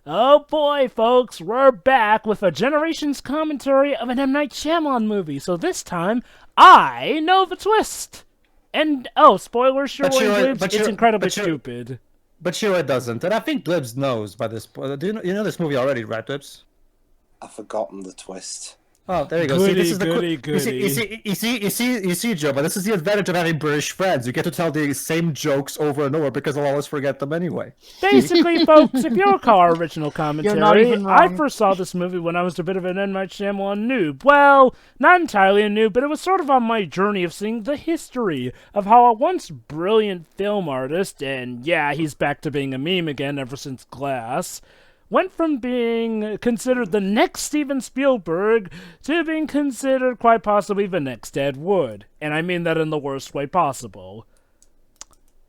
Oh boy, folks, we're back with a Generations commentary of an M.Night Shyamalan movie. So this time, I know the twist. And, spoilers, sure, it's incredibly stupid. But sure it doesn't. And I think Glibs knows by this point. Do you know this movie already, right, Glibs? I've forgotten the twist. Oh, there you go. Goody, See, this is goody. You see, Joe, but this is the advantage of having British friends. You get to tell the same jokes over and over because I'll always forget them anyway. Basically, folks, if you'll call our original commentary, not even wrong. I first saw this movie when I was a bit of an M.Night Shyamalan noob. Well, not entirely a noob, but it was sort of on my journey of seeing the history of how a once brilliant film artist, and yeah, he's back to being a meme again ever since Glass, went from being considered the next Steven Spielberg to being considered quite possibly the next Ed Wood. And I mean that in the worst way possible.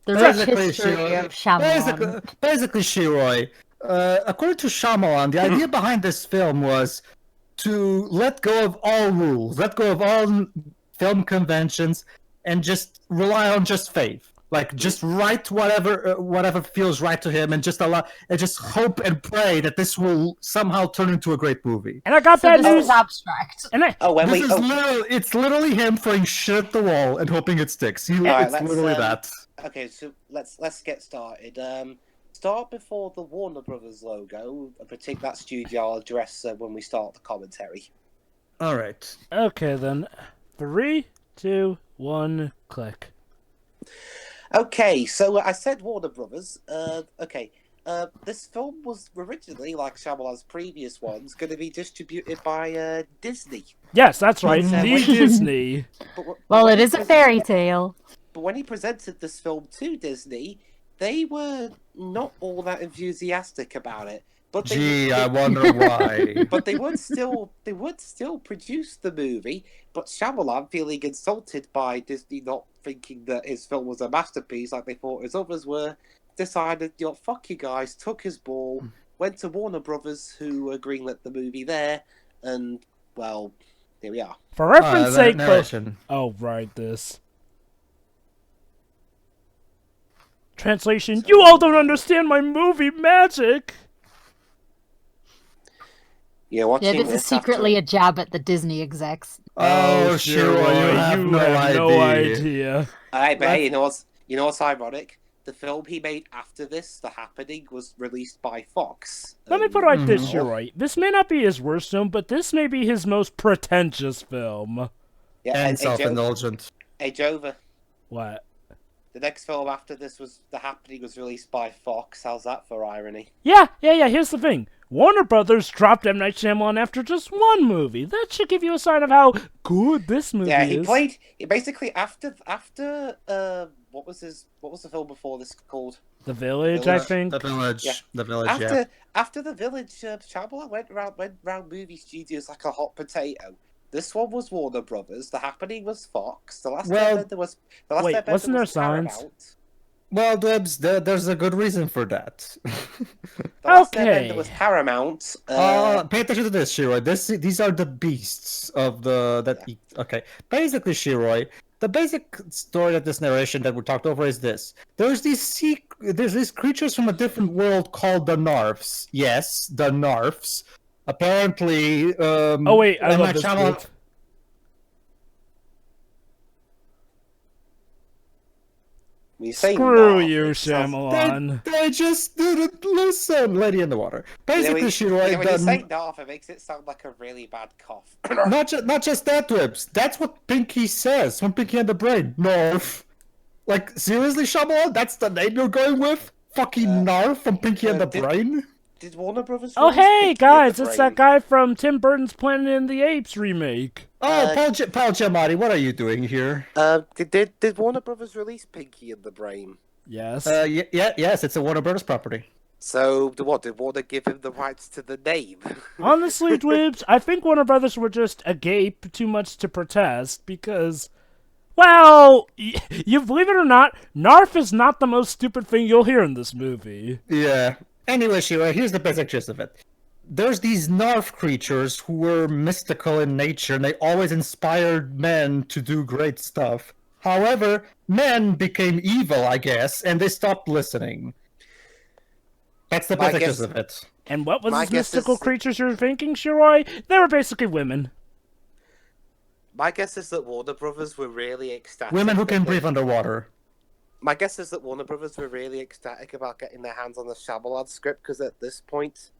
There's a history of Shyamalan. Basically, Shiroi, according to Shyamalan, the idea behind this film was to let go of all rules, let go of all film conventions, and just rely on just faith. Like, just write whatever feels right to him, and just hope and pray that this will somehow turn into a great movie. And I got bad news. Is abstract. And It's literally him throwing shit at the wall and hoping it sticks. It's literally that. Okay, so let's get started. Start before the Warner Brothers logo. I predict that studio I'll address when we start the commentary. All right. Okay then, 3, 2, 1, click. Okay, so I said Warner Brothers. This film was originally, like Shyamalan's previous ones, going to be distributed by Disney. Yes, that's right, the Disney. Well, it is a fairy tale. But when he presented this film to Disney, they were not all that enthusiastic about it. But I wonder why. But they would still produce the movie. But Shyamalan, feeling insulted by Disney not thinking that his film was a masterpiece like they thought his others were, decided, fuck you guys, took his ball, went to Warner Brothers, who greenlit the movie there, and, well, here we are. For reference sake, this. Translation, you all don't understand my movie magic! Yeah, this is secretly a jab at the Disney execs. Oh, sure, you have no idea. Alright, but hey, you know what's ironic? The film he made after this, The Happening, was released by Fox. Let me put it like this, Shiroi. This may not be his worst film, but this may be his most pretentious film. Yeah, and self-indulgent. Hey, Jova. What? The next film after this was The Happening was released by Fox. How's that for irony? Yeah, here's the thing. Warner Brothers dropped M. Night Shyamalan after just one movie. That should give you a sign of how good this movie is. Yeah, he basically after what was the film before this called? The Village, I think. The Village. Yeah. The Village. After The Village, Shyamalan went around movie studios like a hot potato. This one was Warner Brothers. The Happening was Fox. The last Airbender was wasn't there signs? Paramount. Well, Dibs, there's a good reason for that. The last Airbender was Paramount. Pay attention to this, Shiroi. These are the beasts of Okay, basically, Shiroi, the basic story of this narration that we talked over is this: there's these creatures from a different world called the Narfs. Yes, the Narfs. Apparently, I love this quote. Screw you, Shyamalan. They just didn't listen. Lady in the water. Basically, Shiroi. When you say Narf, it makes it sound like a really bad cough. not just that, Dibs. That's what Pinky says from Pinky and the Brain. Narf. Like, seriously, Shyamalan? That's the name you're going with? Fucking Narf from Pinky and the Brain? Did Warner Brothers? Oh, hey, guys, it's that guy from Tim Burton's Planet of the Apes remake. Oh, Paul Giamatti, what are you doing here? Did Warner Brothers release Pinky and the Brain? Yes. Yes, it's a Warner Brothers property. So, did Warner give him the rights to the name? Honestly, Dwibs, I think Warner Brothers were just agape too much to protest because, well, you believe it or not, Narf is not the most stupid thing you'll hear in this movie. Yeah. Anyway, Shira, here's the basic gist of it. There's these Narf creatures who were mystical in nature, and they always inspired men to do great stuff. However, men became evil, I guess, and they stopped listening. That's the basic gist of it. And what was My these guess mystical is- creatures you're thinking, Shiroi? They were basically women. My guess is that Warner Brothers were really ecstatic. Women who that can they- breathe underwater. My guess is that Warner Brothers were really ecstatic about getting their hands on the Shyamalan script because at this point,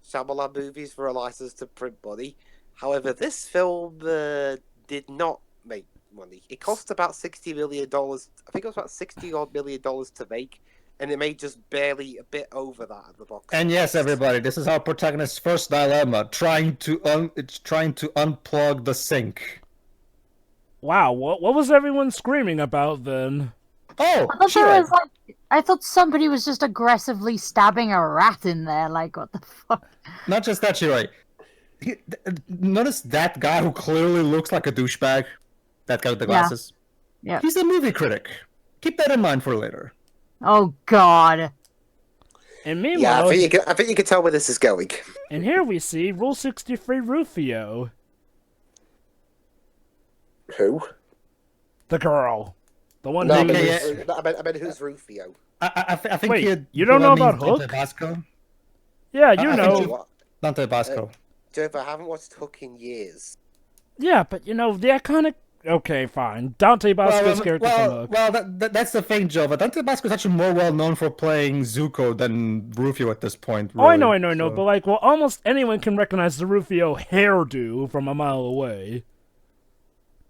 Shyamalan movies were a license to print money. However, this film did not make money. It cost about $60 million. I think it was about $60 million to make, and it made just barely a bit over that at the box. And yes, everybody, this is our protagonist's first dilemma: trying to unplug the sink. Wow, what was everyone screaming about then? Oh, I thought sure. there was like, I thought somebody was just aggressively stabbing a rat in there. Like, what the fuck? Not just that, Shiroi. Notice that guy who clearly looks like a douchebag. That guy with the glasses. Yeah. He's a movie critic. Keep that in mind for later. Oh God. And Yeah, meanwhile, I think you can tell where this is going. and here we see Rule 63 Rufio, Who? the girl. The one No, who I meant, Okay, is... I meant who's Rufio? I think Wait, you don't know about Dante Hook? Basco? Yeah, I you think know. you- Dante Basco. Jeff, I haven't watched Hook in years. Yeah, but you know, the iconic... Okay, fine. Dante Bosco's character from Hook. That's the thing, Joe. But Dante Basco is actually more well known for playing Zuko than Rufio at this point. Oh, I really, know, so. but like, well, almost anyone can recognize the Rufio hairdo from a mile away.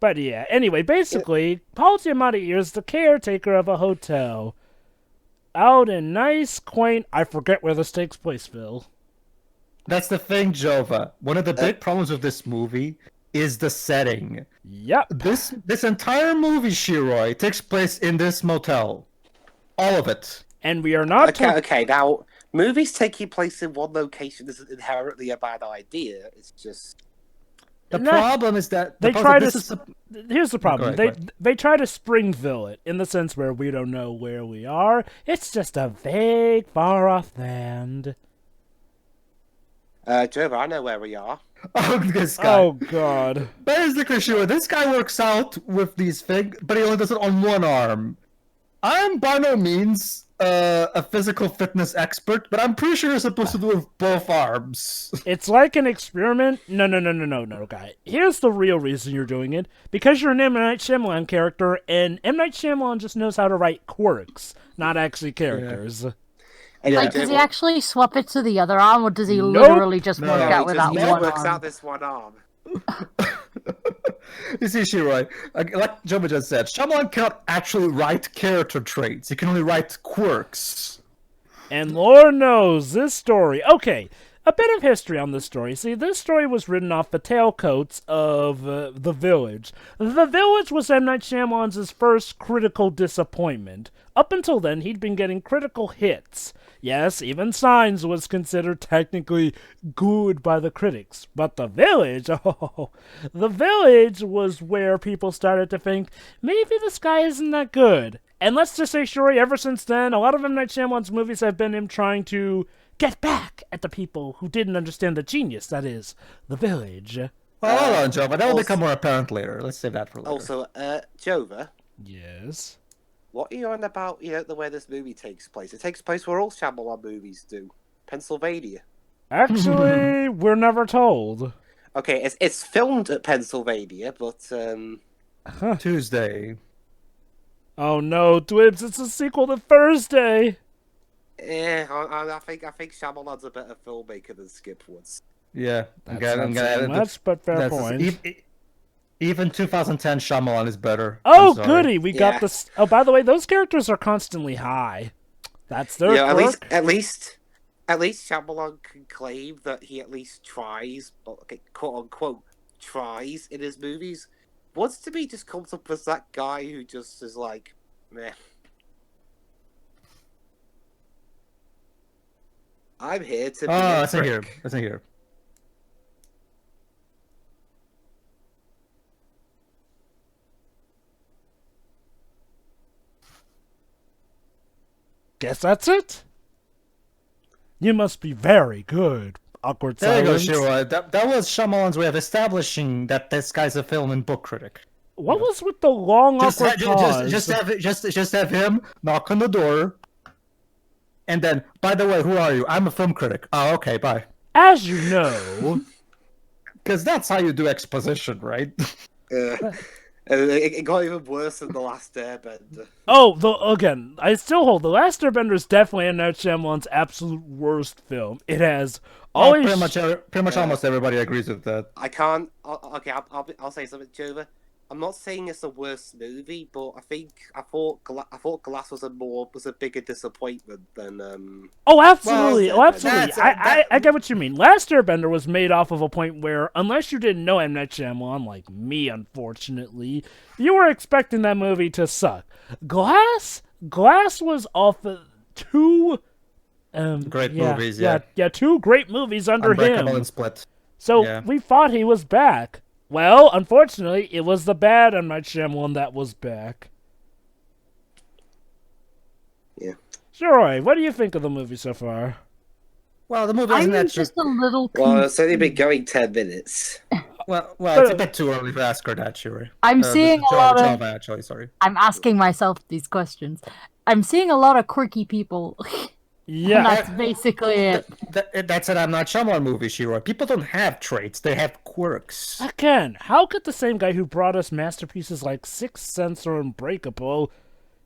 But yeah, anyway, basically, Paul Giamatti is the caretaker of a hotel. Out in nice, quaint... I forget where this takes place, Phil. That's the thing, Jova. One of the big problems with this movie is the setting. Yep. This entire movie, Shiroi, takes place in this motel. All of it. And we are not... Okay, now, movies taking place in one location isn't inherently a bad idea. It's just... The No, problem is that they the try problem- to... this is Here's the problem. Go ahead. They try to Springville it, in the sense where we don't know where we are. It's just a vague, far-off land. Trevor, I know where we are. Oh, this guy. Oh, God. Basically, Shiroi, this guy works out with these things, but he only does it on one arm. I'm by no means a physical fitness expert, but I'm pretty sure you're supposed to do it with both arms. It's like an experiment. No, guy. Here's the real reason you're doing it. Because you're an M.Night Shyamalan character, and M.Night Shyamalan just knows how to write quirks, not actually characters. Anyway, Like, does he Trevor, actually swap it to the other arm, or does he Nope. literally just No, work he out with that he one works arm? out this one arm. You see, Shiroi, like Joma just said, Shyamalan cannot actually write character traits. He can only write quirks. And Lord knows, this story... Okay, a bit of history on this story. See, this story was written off the tailcoats of The Village. The Village was M. Night Shyamalan's first critical disappointment. Up until then, he'd been getting critical hits. Yes, even Signs was considered technically good by the critics. But The Village, The Village was where people started to think, maybe this guy isn't that good. And let's just say, Shuri, ever since then, a lot of M. Night Shyamalan's movies have been him trying to get back at the people who didn't understand the genius that is The Village. Well, hold on, Joe, but that will also- become more apparent later. Let's save that for later. Also, Jova, Yes. what are you on about, the way this movie takes place? It takes place where all Shyamalan movies do. Pennsylvania. Actually, we're never told. Okay, it's filmed at Pennsylvania, but, Tuesday. Oh no, Dwibs, it's a sequel to Thursday! I think Shyamalan's a better filmmaker than Skip was. Yeah, That's I'm not gonna saying edit much, but fair that's- point. Even 2010 Shyamalan is better. Oh, I'm sorry. goody, we got Yeah. this. Oh, by the way, those characters are constantly high. That's their Yeah, quirk. at least Shyamalan can claim that he at least tries, okay, quote unquote, tries in his movies. What's to me just comes up as that guy who just is like, meh. I'm here to be Oh, a that's in here. prick. That's in here. Guess that's it? You must be very good. Awkward There you go, silence. Shiro. That was Shyamalan's way of establishing that this guy's a film and book critic. What was with the long Just awkward pause? have him knock on the door. And then, by the way, who are you? I'm a film critic. Oh, okay, bye. As you know, Because that's how you do exposition, right? It got even worse than The Last Airbender. again, I still hold The Last Airbender is definitely M. Night Shyamalan's absolute worst film. It has always Pretty much almost everybody agrees with that. I can't. I'll say something, Jova. I'm not saying it's the worst movie, but I thought Glass was a bigger disappointment than. Oh, absolutely! Well, Oh, absolutely! that's- I get what you mean. Last Airbender was made off of a point where, unless you didn't know M. Night Shyamalan, like me, unfortunately, you were expecting that movie to suck. Glass was off of two Great movies, yeah. two great movies under Unbreakable him. and Split. So yeah. we thought he was back. Well, unfortunately, it was the bad M. Night Shyamalan that was back. Yeah. Sure, what do you think of the movie so far? Well, the movie isn't I'm that just a little Well, it's only been going 10 minutes. Well, it's a bit too early to ask her that, Shuri. I'm seeing a lot of... Java, actually, sorry. I'm asking myself these questions. I'm seeing a lot of quirky people. Yeah. And that's basically it. That's an M. Night Shyamalan movie, Shiro. People don't have traits; they have quirks. Again, how could the same guy who brought us masterpieces like Sixth Sense or Unbreakable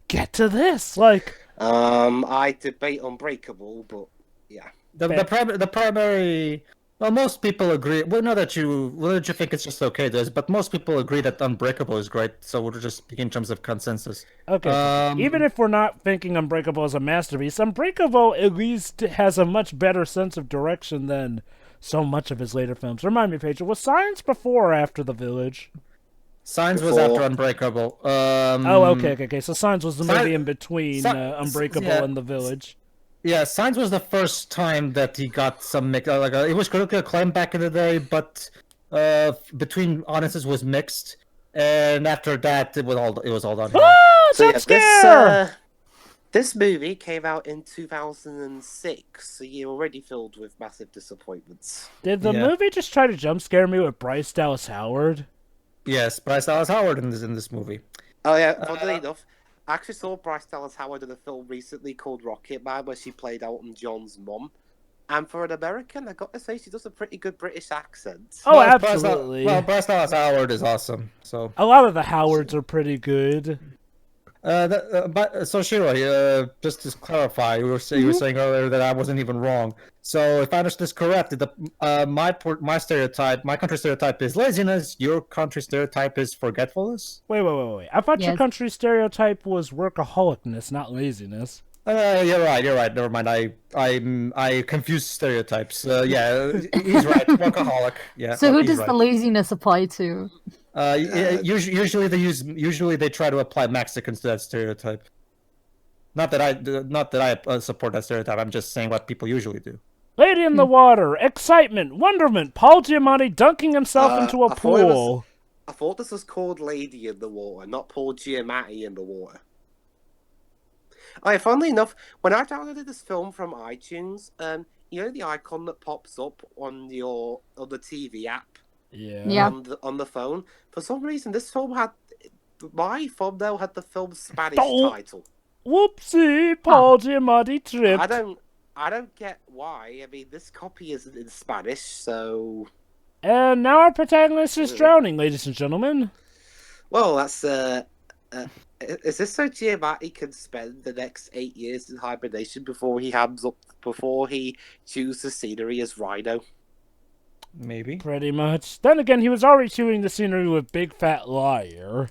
get to this? Like, I debate Unbreakable, but yeah. The primary. Well, most people agree. Well, not that you think it's just okay, Des, but most people agree that Unbreakable is great. So we're just speaking in terms of consensus. okay, even if we're not thinking Unbreakable is a masterpiece, Unbreakable at least has a much better sense of direction than so much of his later films. Remind me, Pedro, was Signs before or after The Village? Signs was Before. after Unbreakable. Okay. So Signs was the movie in between Unbreakable yeah. and The Village. Yeah, Signs was the first time that he got some it was critically acclaimed back in the day, but between audiences was mixed, and after that it was all downhill. Ah, jump scare! This movie came out in 2006, a year already filled with massive disappointments. Did the movie just try to jump scare me with Bryce Dallas Howard? Yes, Bryce Dallas Howard in this movie. Oh yeah, funnily enough, I actually saw Bryce Dallas Howard in a film recently called Rocket Man, where she played Elton John's mum. And for an American, I got to say she does a pretty good British accent. Oh, Well, absolutely. Bryce Dallas Howard is awesome. So A lot of the Howards are pretty good. so Shiro, just to clarify, you were saying earlier that I wasn't even wrong. So if I understood this correctly, my stereotype, my country stereotype is laziness. Your country stereotype is forgetfulness. Wait. I thought your Yes. country stereotype was workaholicness, not laziness. You're right. Never mind. I confused stereotypes. Yeah, he's right. Workaholic. Yeah. So who he's does right. the laziness apply to? Usually they try to apply Mexicans to that stereotype. Not that I support that stereotype. I'm just saying what people usually do. Lady in the water, excitement, wonderment, Paul Giamatti dunking himself into a I thought it was- pool. I thought this was called Lady in the Water, not Paul Giamatti in the Water. Oh, yeah, funnily enough, when I downloaded this film from iTunes, you know the icon that pops up on the TV app Yeah. on the phone? For some reason, this film my thumbnail had the film's Spanish Oh. title. Whoopsie, Paul Giamatti tripped. I don't get why. I mean, this copy isn't in Spanish, so And now our protagonist is drowning, ladies and gentlemen. well, that's is this so Giamatti can spend the next 8 years in hibernation before he chooses scenery as Rhino? Maybe. Pretty much. Then again, he was already shooting the scenery with Big Fat Liar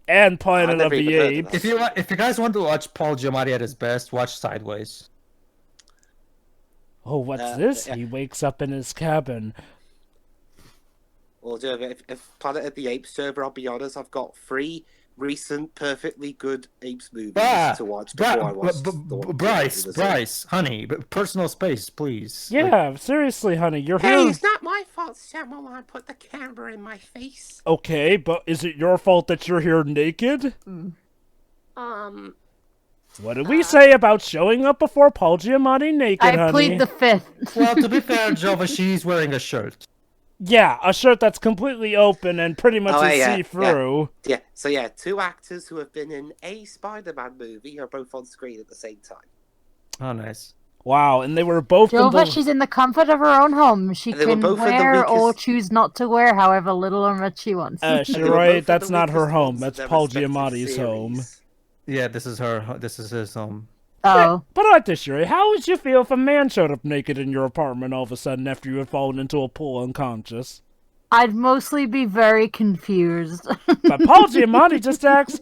and Planet never of the even heard of Apes. that. If you guys want to watch Paul Giamatti at his best, watch Sideways. Oh, what's this? yeah. He wakes up in his cabin. Well, Joe, if Planet of the Apes server, I'll be honest, I've got 3 recent perfectly good Apes movies to watch before I watch the one Bryce, honey, personal space, please. Yeah, seriously, honey, you're Hey, here. it's not my fault Shyamalan put the camera in my face. Okay, but is it your fault that you're here naked? What did we say about showing up before Paul Giamatti naked, honey? I plead the fifth. Well, to be fair, Jova, she's wearing a shirt. Yeah, a shirt that's completely open and pretty much Oh, is yeah, see-through. Yeah, so yeah, 2 actors who have been in a Spider-Man movie are both on screen at the same time. Oh, nice. Wow, and they were both in Jova, the... she's in the comfort of her own home. She They were can both in the wear or weakest- choose not to wear however little or much she wants. They were Shiroi, both that's the not her weakest home. ones in That's their Paul respective Giamatti's home. series. Yeah, this is his home. Oh. But I like this, Shiroi. How would you feel if a man showed up naked in your apartment all of a sudden after you had fallen into a pool unconscious? I'd mostly be very confused. But Paul Giamatti just acts,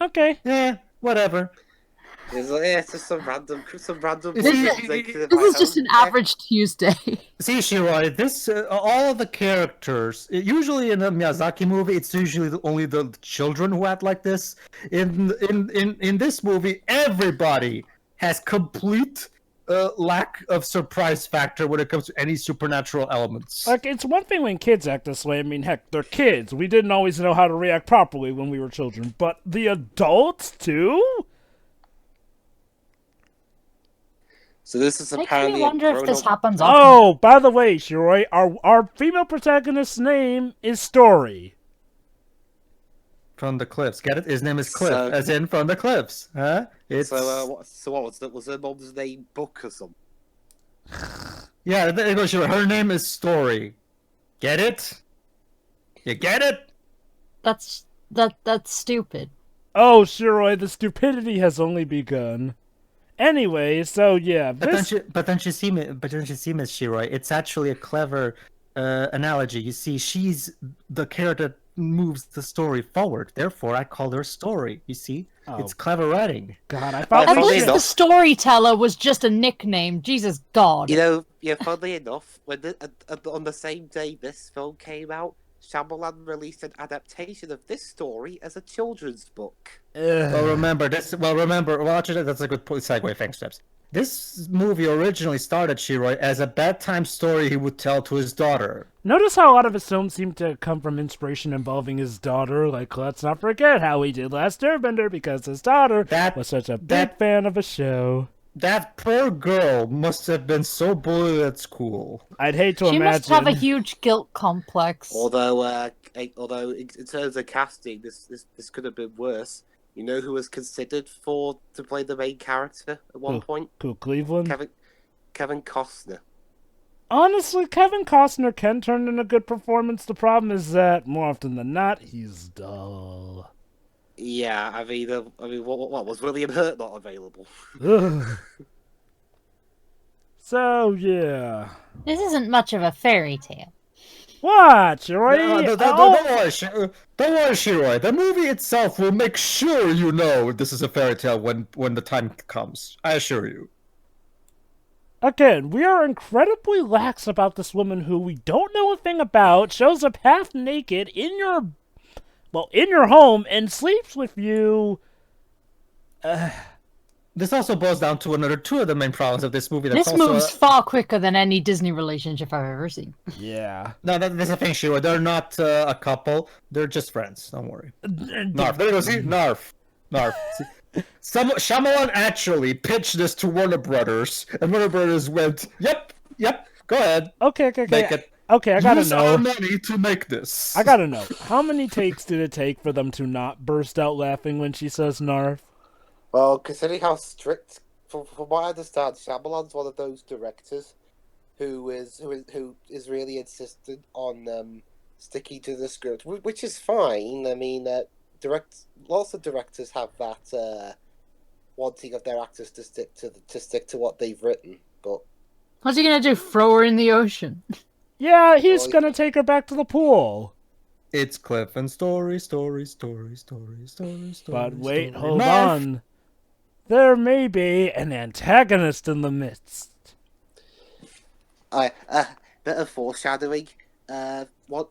okay. Yeah, whatever. It's just some random This This is just an average Tuesday. See, Shiroi, this all of the characters. Usually in a Miyazaki movie, it's usually only the children who act like this. In this movie, everybody has complete lack of surprise factor when it comes to any supernatural elements. Like, it's one thing when kids act this way. I mean, heck, they're kids. We didn't always know how to react properly when we were children. But the adults, too? So this is Makes apparently me wonder if this happens often. Oh, by the way, Shiroi, our female protagonist's name is Story. From the cliffs, get it? His name is Cliff, So- as in from the cliffs, huh? It's So what was that? Was her mom's name Book or something? yeah. There you go, Shiroi. Her name is Story. Get it? You get it? That's stupid. Oh, Shiroi, the stupidity has only begun. Anyway, so yeah, But this... don't you see, Miss Shiroi? It's actually a clever analogy. You see, she's the character that moves the story forward. Therefore, I call her Story. You see, it's clever writing. God, I thought At Funnily least the enough- storyteller was just a nickname. Jesus God. You know, funnily enough, on the same day this film came out, Shyamalan released an adaptation of this story as a children's book. Well, remember this. Well, actually, that's a good segue. Thanks, Steps. This movie originally started Shiroi as a bedtime story he would tell to his daughter. Notice how a lot of his films seem to come from inspiration involving his daughter. Like, let's not forget how he did Last Airbender because his daughter was such a big fan of a show. That poor girl must have been so bullied at school. I'd hate to She imagine. must have a huge guilt complex. Although in terms of casting, this could have been worse. You know who was considered to play the main character at one point? Cool, Cleveland. Kevin Costner. Honestly, Kevin Costner can turn in a good performance. The problem is that more often than not, he's dull. Yeah, I mean, what was William Hurt not available? Ugh. So yeah, This isn't much of a fairy tale. what, Shiroi? Don't worry, Shiroi. The movie itself will make sure you know this is a fairy tale when the time comes. I assure you. Again, we are incredibly lax about this woman who we don't know a thing about, shows up half naked in your home and sleeps with you. This also boils down to two of the main problems of this movie. This moves far quicker than any Disney relationship I've ever seen. Yeah. No, that's the thing, Shiro. They're not a couple. They're just friends. Don't worry. Narf. There you go. See? Narf. See? Shyamalan actually pitched this to Warner Brothers, and Warner Brothers went, yep, go ahead. Okay. Make it. Okay, I gotta Use know. our money to make this. I gotta know. How many takes did it take for them to not burst out laughing when she says Narf? Well, considering how strict, from what I understand, Shyamalan's one of those directors who is really insistent on sticking to the script, which is fine. I mean, lots of directors have that wanting of their actors to stick to what they've written. But What's he gonna do? Throw her in the ocean? Yeah, he's gonna take her back to the pool. It's Cliff and story. But wait, hold on. There may be an antagonist in the midst. bit of foreshadowing. A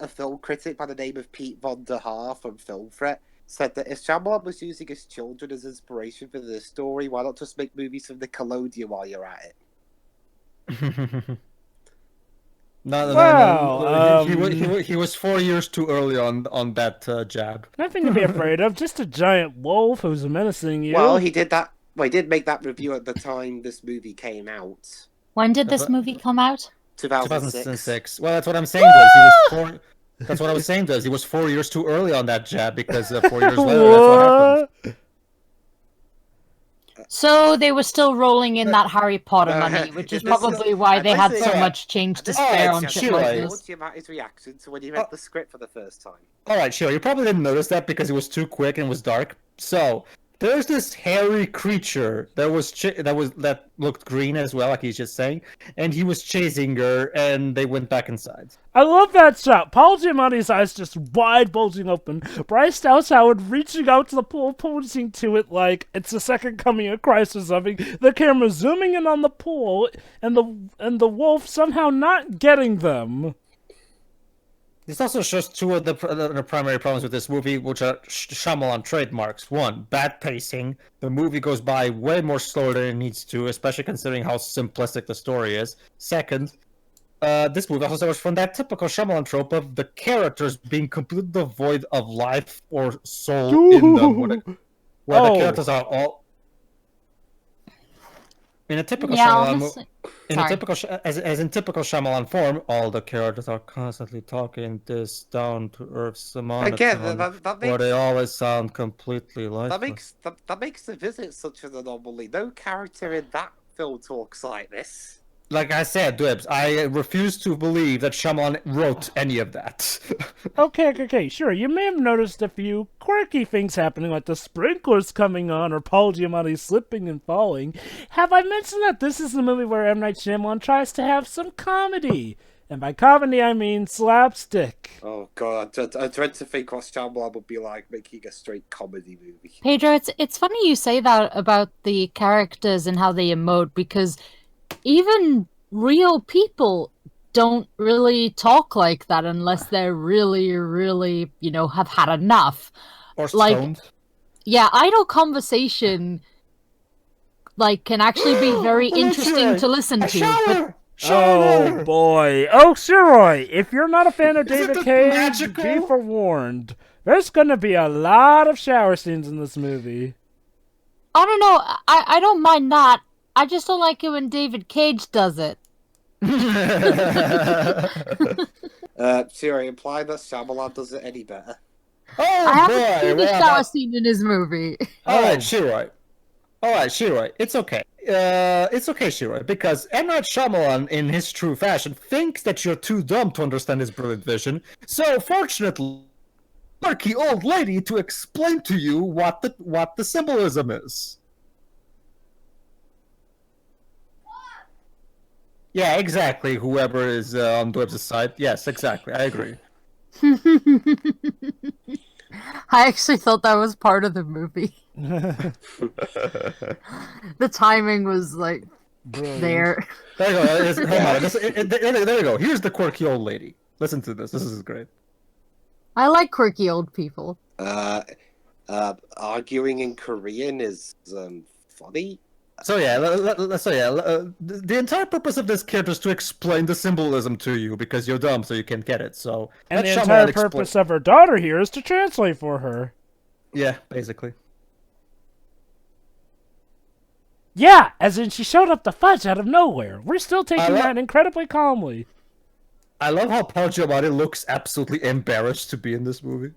film critic by the name of Pete Von der Haar from Film Threat said that if Shyamalan was using his children as inspiration for this story, why not just make movies from Nickelodeon while you're at it? No. He was 4 years too early on that jab. Nothing to be afraid of, just a giant wolf who's menacing you. Well, he did that. Well, he did make that review at the time this movie came out. When did this movie come out? 2006. Well, that's what I'm saying. That's what I was saying. He was 4 years too early on that jab because 4 years later, that's what happened. So they were still rolling in that Harry Potter money, which is probably why they had so much change to spare on shit like I this. told you about his reaction to when he read the script for the first time. Alright, sure. You probably didn't notice that because it was too quick and was dark. So, there's this hairy creature that looked green as well, like he's just saying, and he was chasing her, and they went back inside. I love that shot. Paul Giamatti's eyes just wide bulging open. Bryce Dallas Howard reaching out to the pool, pointing to it like it's the second coming of Christ or something. The camera zooming in on the pool, and the wolf somehow not getting them. This also shows two of the primary problems with this movie, which are Shyamalan trademarks. One, bad pacing. The movie goes by way more slower than it needs to, especially considering how simplistic the story is. Second, this movie also suffers from that typical Shyamalan trope of the characters being completely devoid of life or soul in them, where the characters are all... In a typical Shyamalan as in typical Shyamalan form, all the characters are constantly talking this down-to-earth monotone, where they always sound completely lifeless. That makes the visit such an anomaly. No character in that film talks like this. Like I said, Dwebs, I refuse to believe that Shyamalan wrote any of that. Okay, sure. You may have noticed a few quirky things happening, like the sprinklers coming on or Paul Giamatti slipping and falling. Have I mentioned that this is the movie where M. Night Shyamalan tries to have some comedy? And by comedy, I mean slapstick. Oh god, I dread to think what Shyamalan would be like making a straight comedy movie. Pedro, it's funny you say that about the characters and how they emote, because even real people don't really talk like that unless they're really, really, have had enough. Or stoned. Yeah, idle conversation, can actually be very interesting to listen to. But... Oh boy. Oh, Shiroy, if you're not a fan of David Cage, be forewarned. There's gonna be a lot of shower scenes in this movie. I don't know. I don't mind that. I just don't like it when David Cage does it. Siri, imply that Shyamalan does it any better. Oh, I haven't seen the shower scene in his movie. Alright, Shiroi. It's okay. It's okay, Shiroi, because M. Night Shyamalan, in his true fashion, thinks that you're too dumb to understand his brilliant vision. So, fortunately, quirky old lady to explain to you what the symbolism is. Yeah, exactly. Whoever is on Dweb's side. Yes, exactly. I agree. I actually thought that was part of the movie. The timing was there. There you go. There you go. Here's the quirky old lady. Listen to this. This is great. I like quirky old people. Arguing in Korean is funny. The entire purpose of this character is to explain the symbolism to you because you're dumb, so you can't get it. So, and the entire purpose of her daughter here is to translate for her. Yeah, basically. Yeah, as in she showed up the fudge out of nowhere. We're still taking that incredibly calmly. I love how Paul Giamatti looks absolutely embarrassed to be in this movie.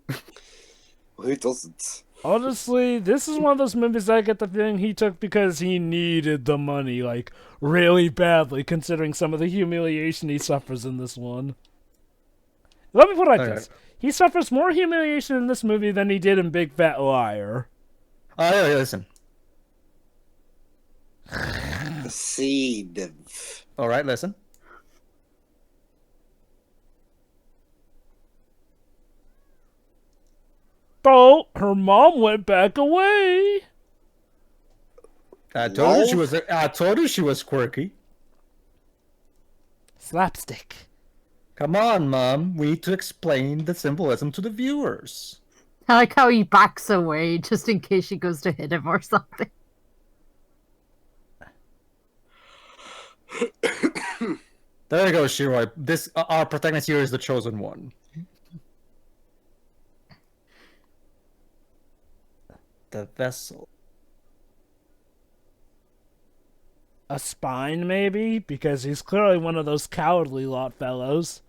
Who doesn't? Honestly, this is one of those movies I get the feeling he took because he needed the money, really badly, considering some of the humiliation he suffers in this one. Let me put it like this. He suffers more humiliation in this movie than he did in Big Fat Liar. Yeah, listen. The seed. Alright, listen. Oh, her mom went back away. I told her she was quirky. Slapstick. Come on, Mom. We need to explain the symbolism to the viewers. I like how he backs away just in case she goes to hit him or something. There you go, Shiroi. Our protagonist here is the chosen one. The vessel. A spine, maybe? Because he's clearly one of those cowardly lot fellows.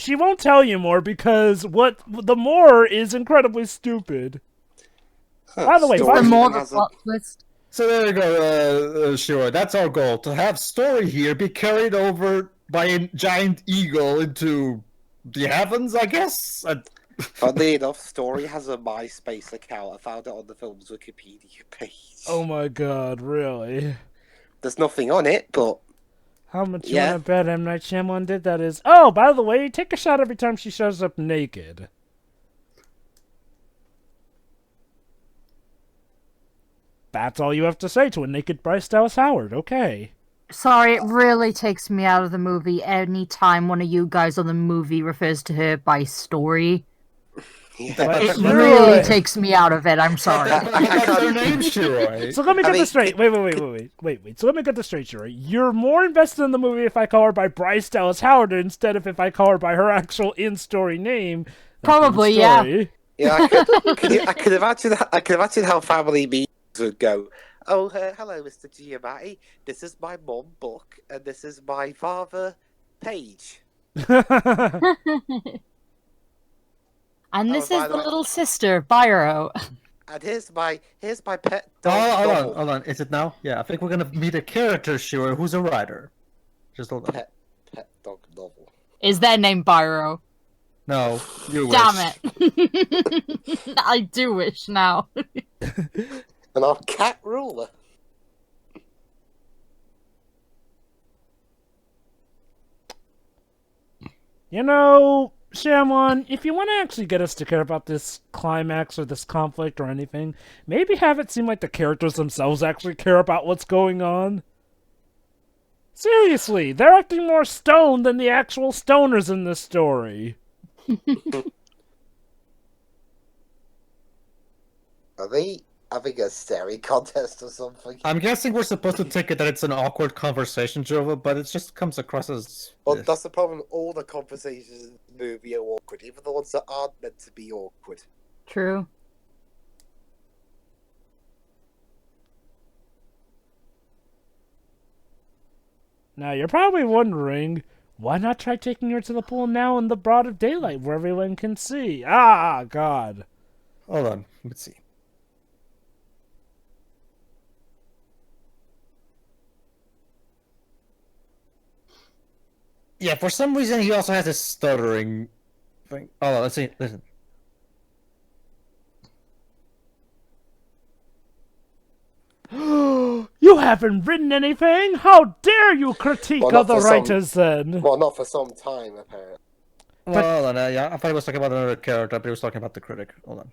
she won't tell you more because the more is incredibly stupid. By the way, Story The more even the has a- plot twist. So there you go, sure. That's our goal, to have story here be carried over by a giant eagle into the heavens, I guess? Funnily enough, Story has a MySpace account. I found it on the film's Wikipedia page. oh my god, really? There's nothing on it, but How much you Yeah. wanna bet M. Night Shyamalan did that is... Oh, by the way, take a shot every time she shows up naked. That's all you have to say to a naked Bryce Dallas Howard, okay. Sorry, it really takes me out of the movie any time one of you guys on the movie refers to her by Story. yeah. But It Shiroi- really takes me out of it. I'm sorry. What's her name, Shiroi? So let me I get mean, this straight. Wait. So let me get this straight, Shiroi. You're more invested in the movie if I call her by Bryce Dallas Howard instead of if I call her by her actual in-story name. Probably, yeah. Yeah, I could imagine. I could imagine how family meetings would go. Oh, hello, Mr. Giamatti. This is my mum, Book, and this is my father, Paige. And this by is the the way- little sister, Byro. And here's my pet Oh, dog. Double. hold on. Is it now? Yeah, I think we're gonna meet a character, Shiroi, who's a writer. Just hold on. Pet dog novel. Is their name Byro? No, you Damn wish. it. I do wish now. And our cat ruler. You know, Shyamalan, if you want to actually get us to care about this climax or this conflict or anything, maybe have it seem like the characters themselves actually care about what's going on. Seriously, they're acting more stoned than the actual stoners in this story. Are they having a staring contest or something? I'm guessing we're supposed to take it that it's an awkward conversation, Jova, but it just comes across as... Well, that's the problem. All the conversations in the movie are awkward, even the ones that aren't meant to be awkward. True. Now, you're probably wondering, why not try taking her to the pool now in the broad of daylight where everyone can see? Ah, God. Hold on, let's see. Yeah, for some reason he also has a stuttering thing. Oh, let's see. Listen. You haven't written anything? How dare you critique Well, not other for some- writers then? Well, not for some time, apparently. Well, hold on. Yeah, I thought he was talking about another character, but he was talking about the critic. Hold on.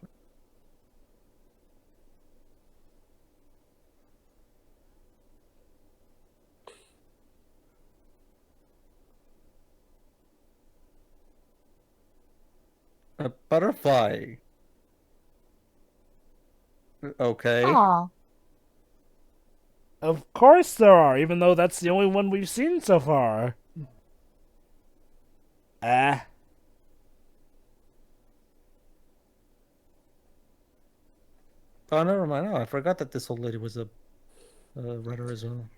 A butterfly. Okay. Aw. Of course there are, even though that's the only one we've seen so far. Ah. Oh, never mind. Oh, I forgot that this old lady was a writer as well.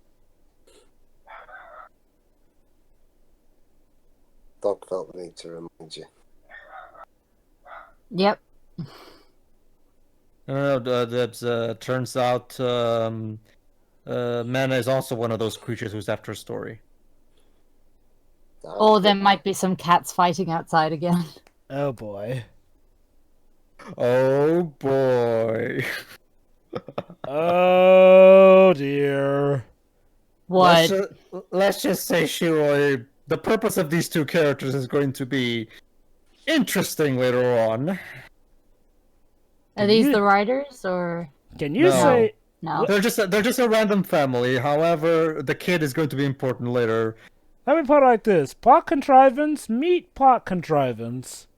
Dog felt the need to remind you. Yep. No, Debs, turns out Mana is also one of those creatures who's after a story. Or there might be some cats fighting outside again. Oh boy. Oh boy. Oh dear. What? Let's just say, Shiroi, the purpose of these two characters is going to be interesting later on. Are these You- the writers or Can you No. say... no? They're just a random family. However, the kid is going to be important later. Let me put it like this. Plot contrivance, meet plot contrivance.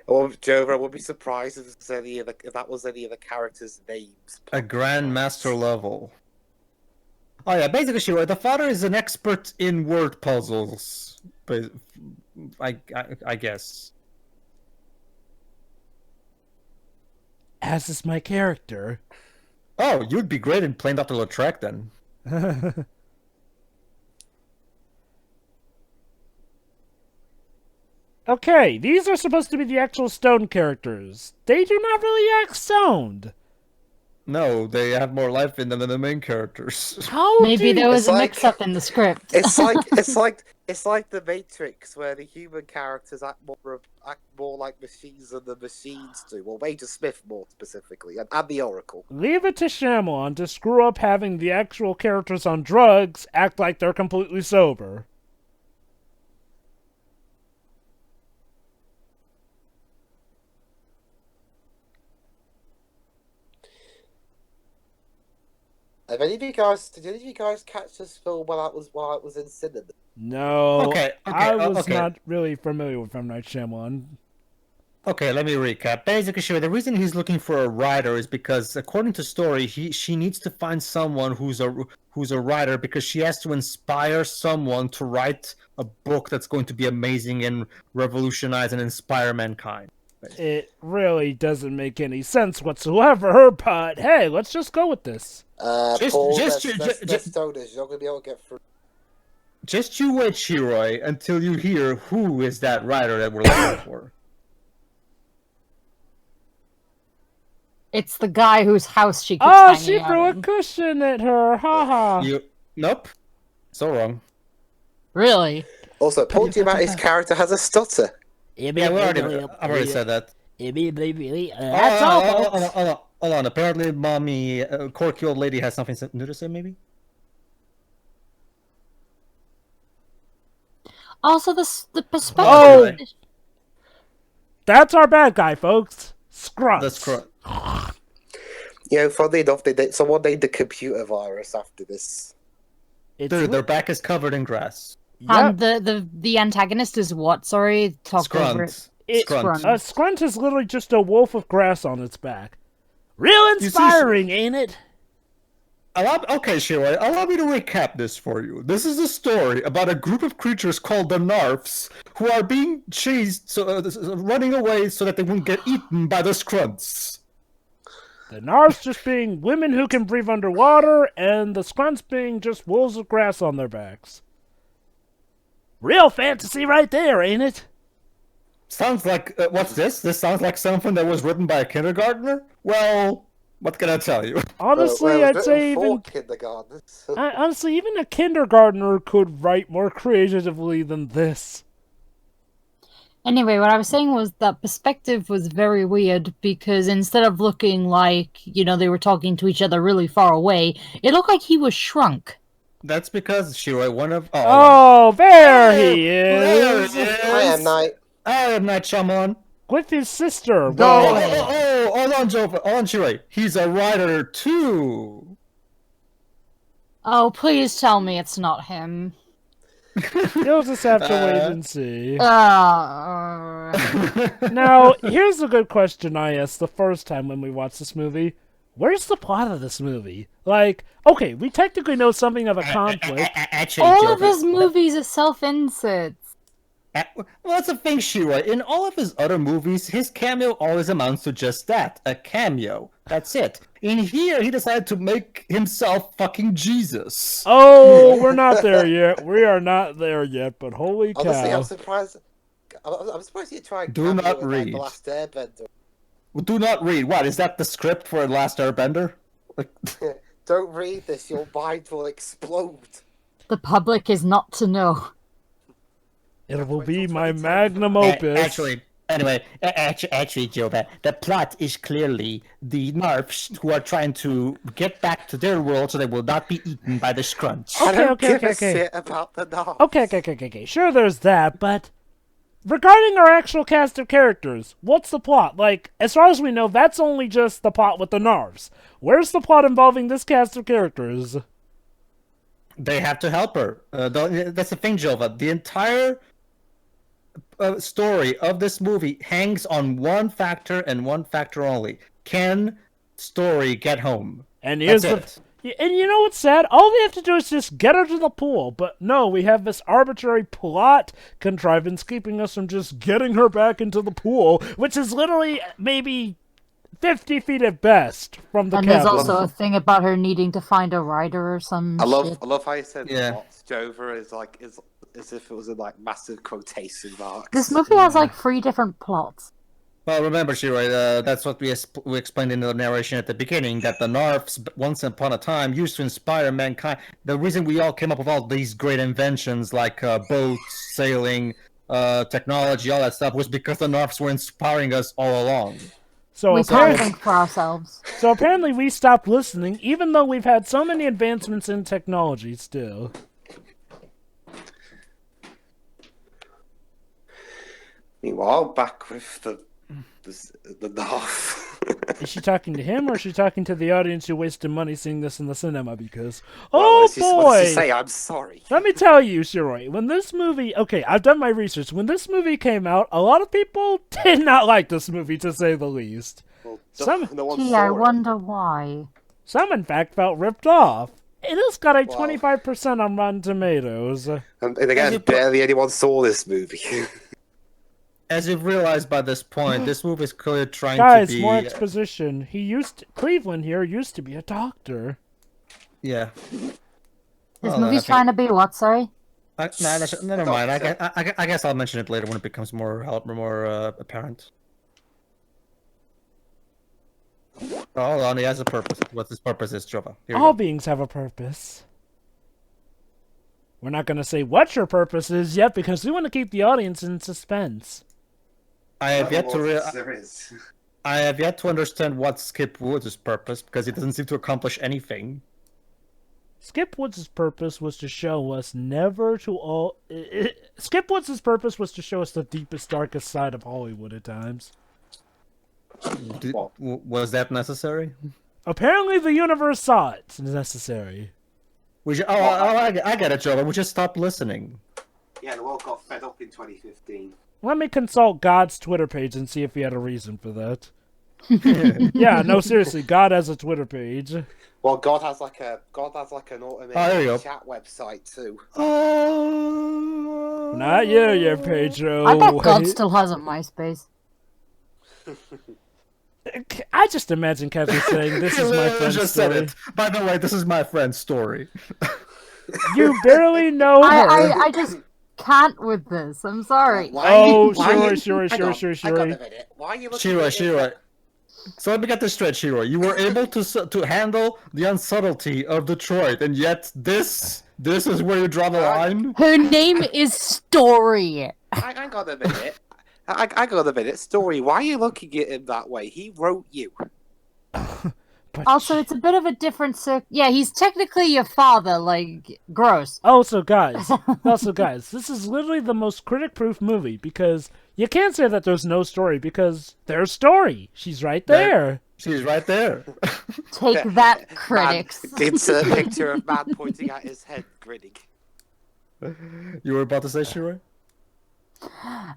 Well, Joe, I would be surprised if, if that was any of the characters' names. A grandmaster level. Oh yeah, basically, Shiroi, the father is an expert in word puzzles. But I guess. As is my character. Oh, you'd be great in playing Dr. Lautrec then. Okay, these are supposed to be the actual stone characters. They do not really act stoned. No, they have more life in them than the main charters. How Maybe do there was It's a like- mix-up in the script. It's like the Matrix, where the human characters act more like machines than the machines do. Well, Major Smith more specifically, and the Oracle. Leave it to Shyamalan to screw up having the actual characters on drugs act like they're completely sober. Did any of you guys catch this film while it was in cinema? No, Okay, I was okay. not really familiar with M.Night Shyamalan. Okay, let me recap. Basically, sure, the reason he's looking for a writer is because, according to story, she needs to find someone who's a writer because she has to inspire someone to write a book that's going to be amazing and revolutionize and inspire mankind. It really doesn't make any sense whatsoever, but hey, let's just go with this. Paul, just- let's throw this. You're gonna be able to get through. Just you wait, Shiroi, until you hear who is that writer that we're looking for. It's the guy whose house she keeps Oh, hanging she out threw a in. cushion at her, haha. Nope. So wrong. Really? Also, Paul Giamatti's character has a stutter. Yeah, I've already said that. That's all, folks. Hold on. Apparently, mommy, quirky old lady has something new to say, maybe? Also, the perspective. Oh! That's our bad guy, folks. Scrunts. That's correct. Funny enough, someone named the computer virus after this. Dude, their back is covered in grass. And the antagonist is what? Sorry, talk over it. Scrunt. Scrunt. A scrunt is literally just a wolf with grass on its back. Real inspiring, ain't it? Okay, Shiroi, allow me to recap this for you. This is a story about a group of creatures called the Narfs who are being chased, running away so that they won't get eaten by the Scrunts. The Narfs just being women who can breathe underwater, and the Scrunts being just wolves with grass on their backs. Real fantasy right there, ain't it? Sounds like, what's this? This sounds like something that was written by a kindergartner? Well, what can I tell you? Honestly, I'd say even... kindergartners. Honestly, even a kindergartner could write more creatively than this. Anyway, what I was saying was that perspective was very weird because instead of looking like, they were talking to each other really far away, it looked like he was shrunk. That's because Shiroi, one of... Oh, there he is! There he is. I am Night. I am Night Shyamalan. With his sister. Hold on, Joe. Hold on, Shiroi. He's a writer, too. Oh, please tell me it's not him. You'll just have to wait and see. Uh, Now, here's a good question I asked the first time when we watched this movie. Where's the plot of this movie? Like, okay, we technically know something of a conflict. Actually, all Joe, of his movies are self-inserts. well, that's the thing, Shiroi. In all of his other movies, his cameo always amounts to just that, a cameo. That's it. In here, he decided to make himself fucking Jesus. Oh, we're not there yet. We are not there yet, but holy cow. Honestly, I'm surprised. I'm surprised you tried. Do not read. The Last Airbender. Do not read. What, is that the script for Last Airbender? Don't read this. Your mind will explode. The public is not to know. It will be my magnum opus. Actually, Joe, the plot is clearly the Narfs who are trying to get back to their world so they will not be eaten by the Scrunts. I don't Okay. give a shit about the Narf. Okay. Sure, there's that, but regarding our actual cast of characters, what's the plot? Like, as far as we know, that's only just the plot with the Narvs. Where's the plot involving this cast of characters? They have to help her. That's the thing, Jova. The entire story of this movie hangs on one factor and one factor only. Can Story get home? And here's That's and you know what's sad? All we have to do is just get her to the pool. But no, we have this arbitrary plot contrivance keeping us from just getting her back into the pool, which is literally maybe 50 feet at best from the And cabin. there's also a thing about her needing to find a rider or some I shit. love how you said Yeah. Jover is as if it was in like massive quotation marks. This movie has like 3 different plots. Well, remember, Shiro, that's what we explained in the narration at the beginning, that the Narfs, once upon a time, used to inspire mankind. The reason we all came up with all these great inventions, like boats, sailing, technology, all that stuff, was because the Narfs were inspiring us all along. So We can't think for ourselves. So apparently we stopped listening, even though we've had so many advancements in technology still. Meanwhile, back with the North. Is she talking to him, or is she talking to the audience who wasted money seeing this in the cinema? Because, What oh does she boy! say? I'm sorry. Let me tell you, Shiroi, when this movie... Okay, I've done my research. When this movie came out, a lot of people did not like this movie, to say the least. Well, Some- one Gee, saw I it. wonder why. Some, in fact, felt ripped off. It has got a Wow. 25% on Rotten Tomatoes. And again, barely anyone saw this movie. As you've realized by this point, this movie is clearly trying Guys, to be... more exposition. Cleveland here used to be a doctor. Yeah. This Well, movie's trying to be what, sorry? Never mind. I guess I'll mention it later when it becomes more apparent. Oh, hold on, he has a purpose. What his purpose is, Jova. Here we All go. beings have a purpose. We're not going to say what your purpose is yet because we want to keep the audience in suspense. I have yet to There is. I have yet to understand what Skip Woods' purpose, because he doesn't seem to accomplish anything. Skip Woods' purpose was to show us never to all... Skip Woods' purpose was to show us the deepest, darkest side of Hollywood at times. Was that necessary? Apparently the universe saw it necessary. I get it, Joe. We just stopped listening. Yeah, the world got fed up in 2015. Let me consult God's Twitter page and see if he had a reason for that. Yeah, no, seriously, God has a Twitter page. Well, God has like an automated chat website too. Oh, Not you, Pedro. I bet God still has a MySpace. I just imagine Kevin saying, "This is my friend's just story." said it. By the way, this is my friend's story. You barely know her. I just can't with this. I'm sorry. Why are you- Sure. Hang on a minute. Why are you looking at Shiro. So let me get this straight, Shiro. You were able to handle the unsubtlety of Detroit, and yet this is where you draw the line? Her name is Story. Hang on a minute. I got a minute. Story, why are you looking at him that way? He wrote you. But Also, it's a bit of a different yeah, he's technically your father, like, gross. Also, guys, this is literally the most critic-proof movie because you can't say that there's no story because there's story. She's right there. She's right there. Take that, critics. Insert picture of man pointing at his head, grinning. You were about to say, Shiro?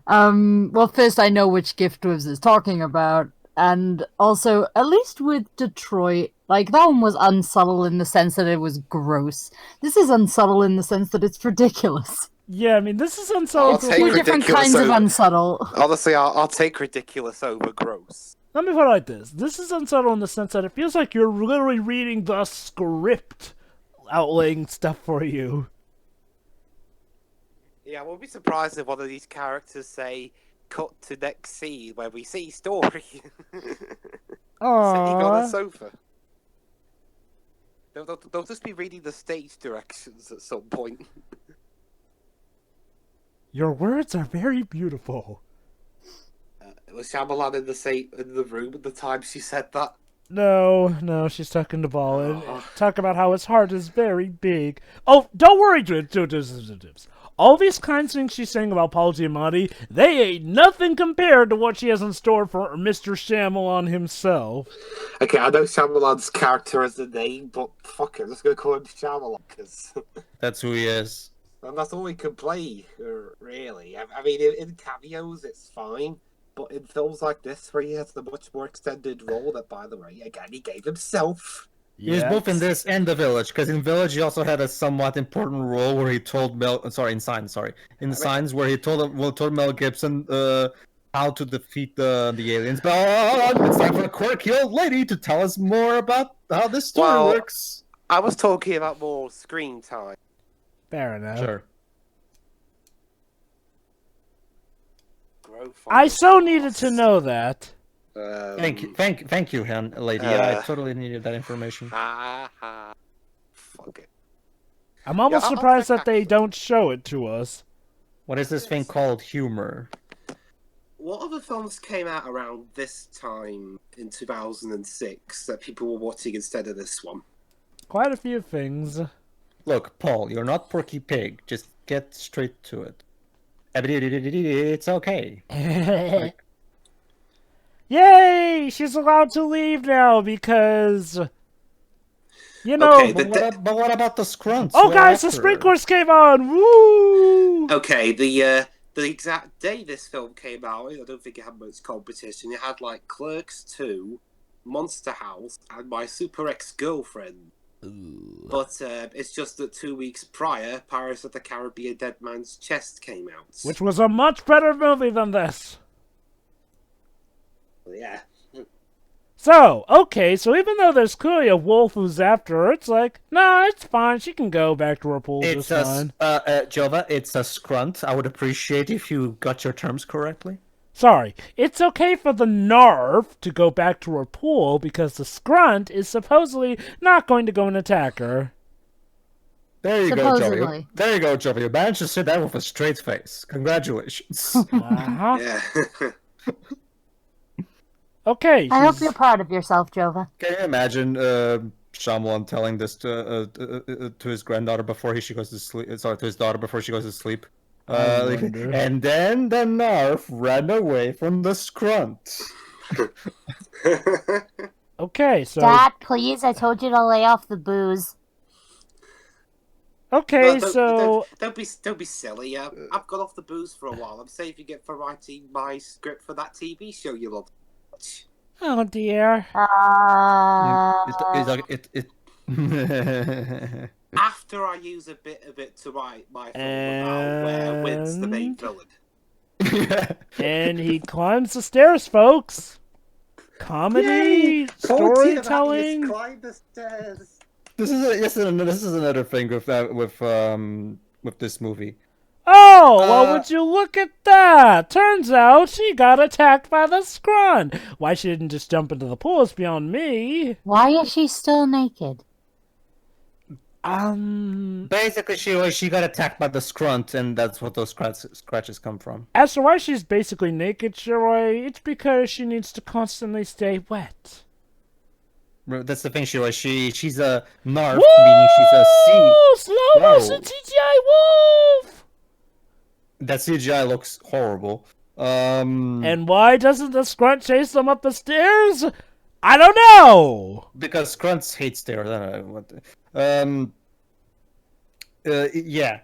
Well, first I know which Gift Wiz is talking about, and also, at least with Detroit, like, that one was unsubtle in the sense that it was gross. This is unsubtle in the sense that it's ridiculous. Yeah, I mean, this is I'll unsolved. take Two different ridiculous kinds of over- unsubtle. Honestly, I'll take ridiculous over gross. Let me put it like this. This is unsubtle in the sense that it feels like you're literally reading the script outlaying stuff for you. Yeah, I won't be surprised if one of these characters say, cut to next scene where we see Story sitting on a Aww. sofa. They'll just be reading the stage directions at some point. Your words are very beautiful. Was Shyamalan in the room at the time she said that? No, she's talking to Ballin. Talk about how his heart is very big. Oh, don't worry, all these kinds of things she's saying about Paul Giamatti, they ain't nothing compared to what she has in store for Mr. Shyamalan himself. Okay, I know Shyamalan's character has a name, but fuck it, I'm just gonna call him Shyamalan, because That's who he is. and that's all he can play, really. I mean, in cameos, it's fine, but in films like this, where he has the much more extended role that, by the way, again, he gave himself. He was both in this and The Village, because in Village he also had a somewhat important role where he told in Signs, where he told Mel Gibson how to defeat the aliens. But it's time for a quirky old lady to tell us more about how this story works. I was talking about more screen time. Fair enough. Sure. I so needed to know that. Thank you, lady. I totally needed that information. Fuck it. I'm almost I'll surprised check that they actually. don't show it to us. What is this thing called humor? What other films came out around this time in 2006 that people were watching instead of this one? Quite a few things. Look, Paul, you're not Porky Pig. Just get straight to it. It's okay. Yay! She's allowed to leave now because... You know... Okay, But what about the scrunts? Oh, Who guys, the after? sprinklers came on! Woo! Okay, the exact day this film came out, I don't think it had much competition. It had like Clerks 2, Monster House, and My Super Ex-Girlfriend. But it's just that 2 weeks prior, Pirates of the Caribbean: Dead Man's Chest came out. Which was a much better movie than this. Yeah. So, okay, so even though there's clearly a wolf who's after her, it's like, nah, it's fine. She can go back to her pool It's just fine. Jova, it's a scrunt. I would appreciate if you got your terms correctly. Sorry, it's okay for the Narv to go back to her pool because the Scrunt is supposedly not going to go and attack her. There you go, Joey. Supposedly. There you go, Joey. You managed to say that with a straight face. Congratulations. Uh-huh. Yeah. Okay. I hope you're proud of yourself, Jova. Can you imagine Shyamalan telling this to his granddaughter before she goes to sleep? Sorry, to his daughter before she goes to sleep. wonder. And then the Narf ran away from the scrunt. Okay, so... Dad, please, I told you to lay off the booze. Okay, No, so... don't be silly. I've got off the booze for a while. I'm saving it for writing my script for that TV show you love. Oh, dear. After I use a bit of it to write my film about where Wynn's the main villain. And he climbs the stairs, folks. Comedy, storytelling. Climb the stairs. This is another thing with this movie. Oh, well, would you look at that? Turns out she got attacked by the Scrun. Why she didn't just jump into the pool is beyond me. Why is she still naked? Basically, she got attacked by the scrunt, and that's what those scratches come from. As for why she's basically naked, Shiroi, it's because she needs to constantly stay wet. That's the thing, Shiroi. She's a narf, Woo! meaning she's a sea. Slow motion CGI wolf! That CGI looks horrible. And why doesn't the Scrunt chase them up the stairs? I don't know! Because scrunts hate stairs. I don't know what. Yeah.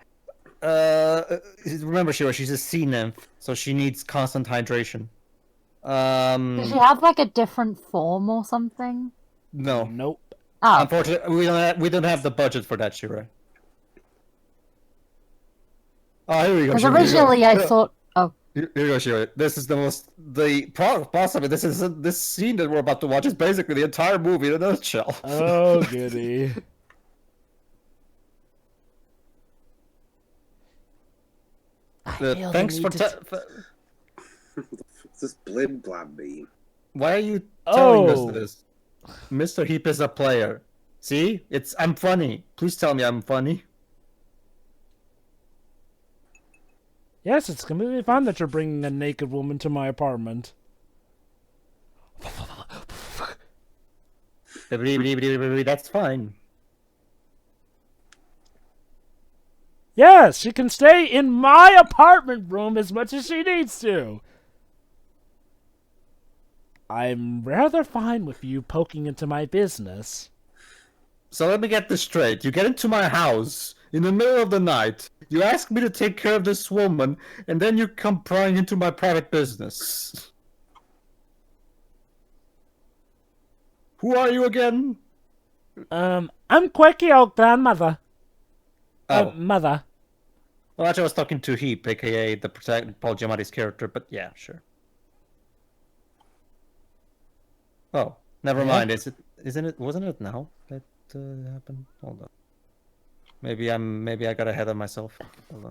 Remember, Shiro, she's a sea nymph, so she needs constant hydration. Does she have like a different form or something? No. Nope. Oh, Unfortunately, we don't have the budget for that, Shiro. Oh, here we go. because Shiro, originally I thought. Oh, Here you go, Shiro. This is possibly this scene that we're about to watch is basically the entire movie in a nutshell. Oh, goody. Thanks for. This blim blam me. Why are you telling Oh. us this? Mr. Heap is a player. See? I'm funny. Please tell me I'm funny. Yes, it's completely fine that you're bringing a naked woman to my apartment. That's fine. Yes, she can stay in my apartment room as much as she needs to. I'm rather fine with you poking into my business. So let me get this straight. You get into my house in the middle of the night. You ask me to take care of this woman, and then you come prying into my private business. Who are you again? I'm Quirky Old Grandmother. Oh, Mother. well, actually, I was talking to Heap, aka the Paul Giamatti's character, but yeah, sure. Oh, never mind. Isn't it? Wasn't it now that happened? Hold on. Maybe I got ahead of myself. Hold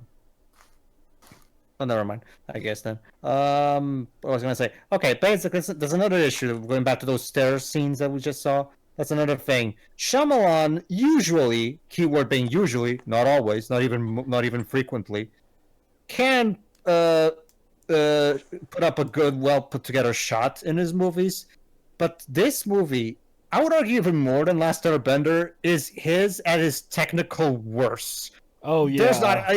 on. Oh, never mind. I guess then. What was I gonna say? Okay, basically, there's another issue. Going back to those stairs scenes that we just saw. That's another thing. Shyamalan usually, keyword being usually, not always, not even frequently, can put up a good, well put together shot in his movies. But this movie, I would argue even more than Last Airbender, is his at his technical worst. Oh yeah.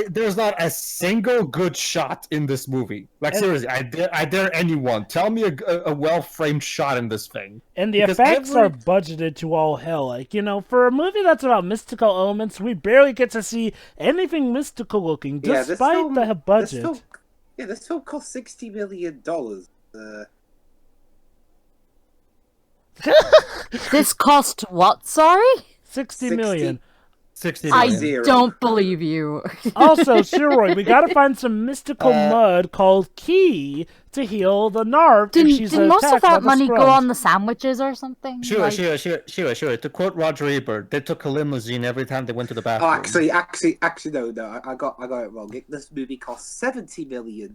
There's not a single good shot in this movie. Like seriously, I dare anyone tell me a well framed shot in this thing. And the effects are budgeted to all hell. Like, you know, for a movie that's about mystical elements, we barely get to see anything mystical looking, despite the budget. This film cost $60 million. This cost what? Sorry, 60 million. 60 million. I don't believe you. Also, Shiroi, we gotta find some mystical mud called Key to heal the Narf. Didn't most of that money go on the sandwiches or something? Sure. To quote Roger Ebert, they took a limousine every time they went to the bathroom. Oh, actually, no. I got it wrong. This movie cost $70 million.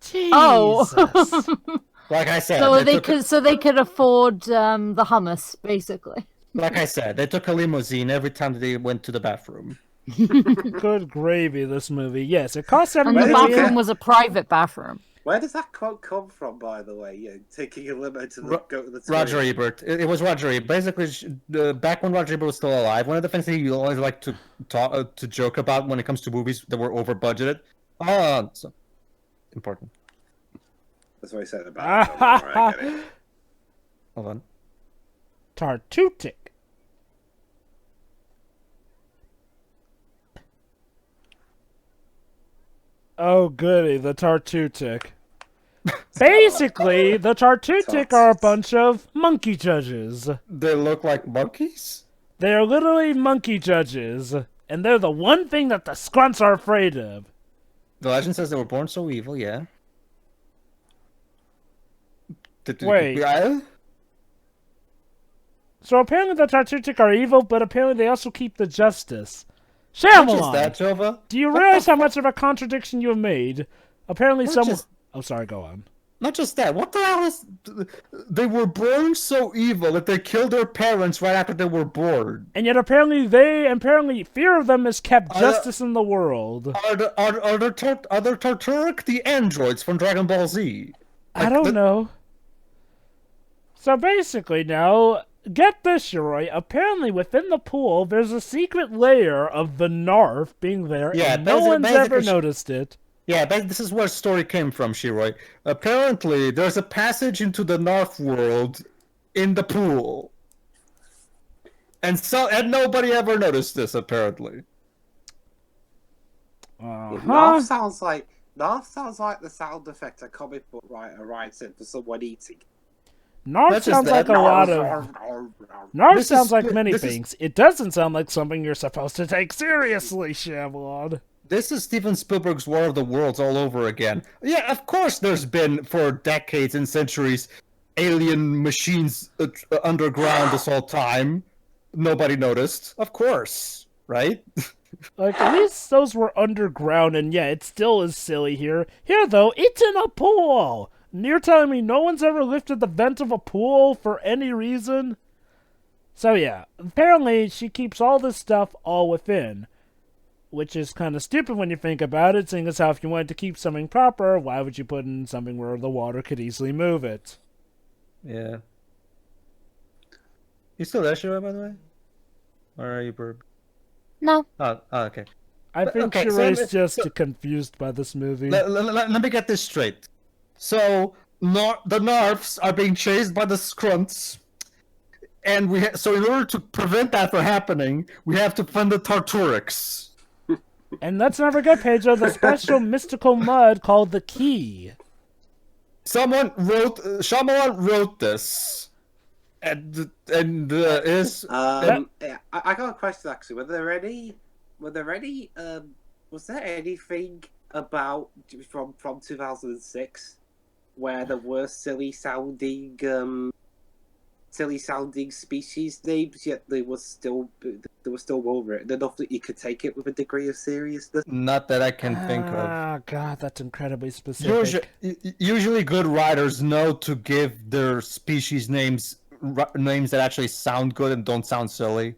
Jesus. Oh. Like I said, so they could afford the hummus, basically. Like I said, they took a limousine every time they went to the bathroom. Good gravy, this movie. Yes, it cost $70 million. And the bathroom was a private bathroom. Where does that quote come from, by the way? Yeah, taking a limo to go to the toilet. Roger Ebert. It was Roger Ebert. Basically, back when Roger Ebert was still alive, one of the things that he always liked to to joke about when it comes to movies that were over budgeted. So important. That's what he said about it. Right, Hold on. Tartutic. Oh, goody, the Tartutic. Basically, the Tartutic are a bunch of monkey judges. They look like monkeys? They are literally monkey judges, and they're the one thing that the Skrunts are afraid of. The legend says they were born so evil, yeah. Wait. So apparently the Tartutic are evil, but apparently they also keep the justice. Shyamalan! Do you realize how much of a contradiction you have made? Apparently Oh, sorry, go on. Not just that. What the hell is... They were born so evil that they killed their parents right after they were born. And yet apparently fear of them has kept justice in the world. Are the Tarturic the androids from Dragon Ball Z? I don't know. So basically now... Get this, Shiroi. Apparently, within the pool, there's a secret layer of the Narf being there, and no one's ever noticed it. Yeah, this is where the story came from, Shiroi. Apparently, there's a passage into the Narf world in the pool. And nobody ever noticed this, apparently. Narf sounds like the sound effect a comic book writer writes in for someone eating. Narf sounds like a lot of... Narf sounds like many things. It doesn't sound like something you're supposed to take seriously, Shyamalan. This is Steven Spielberg's War of the Worlds all over again. Yeah, of course there's been, for decades and centuries, alien machines underground this whole time. Nobody noticed. Of course, right? Like, at least those were underground, and yeah, it still is silly here. Here, though, it's in a pool! You're telling me no one's ever lifted the vent of a pool for any reason? So yeah, apparently she keeps all this stuff all within. Which is kind of stupid when you think about it, seeing as how if you wanted to keep something proper, why would you put in something where the water could easily move it? Yeah. You still there, Shiroi, by the way? Or are you burp? No. Oh, okay. I think Shiroi's just confused by this movie. Let me get this straight. So, the Narfs are being chased by the Skrunts, and so in order to prevent that from happening, we have to find the Tarturics. And let's not forget, Pedro, the special mystical mud called the Key. Shyamalan wrote this, and is... I got a question, actually. Was there anything about from 2006 where there were silly sounding silly sounding species names, yet they were still well written enough that you could take it with a degree of seriousness. Not that I can think of. Ah, God, that's incredibly specific. Usually, good writers know to give their species names names that actually sound good and don't sound silly.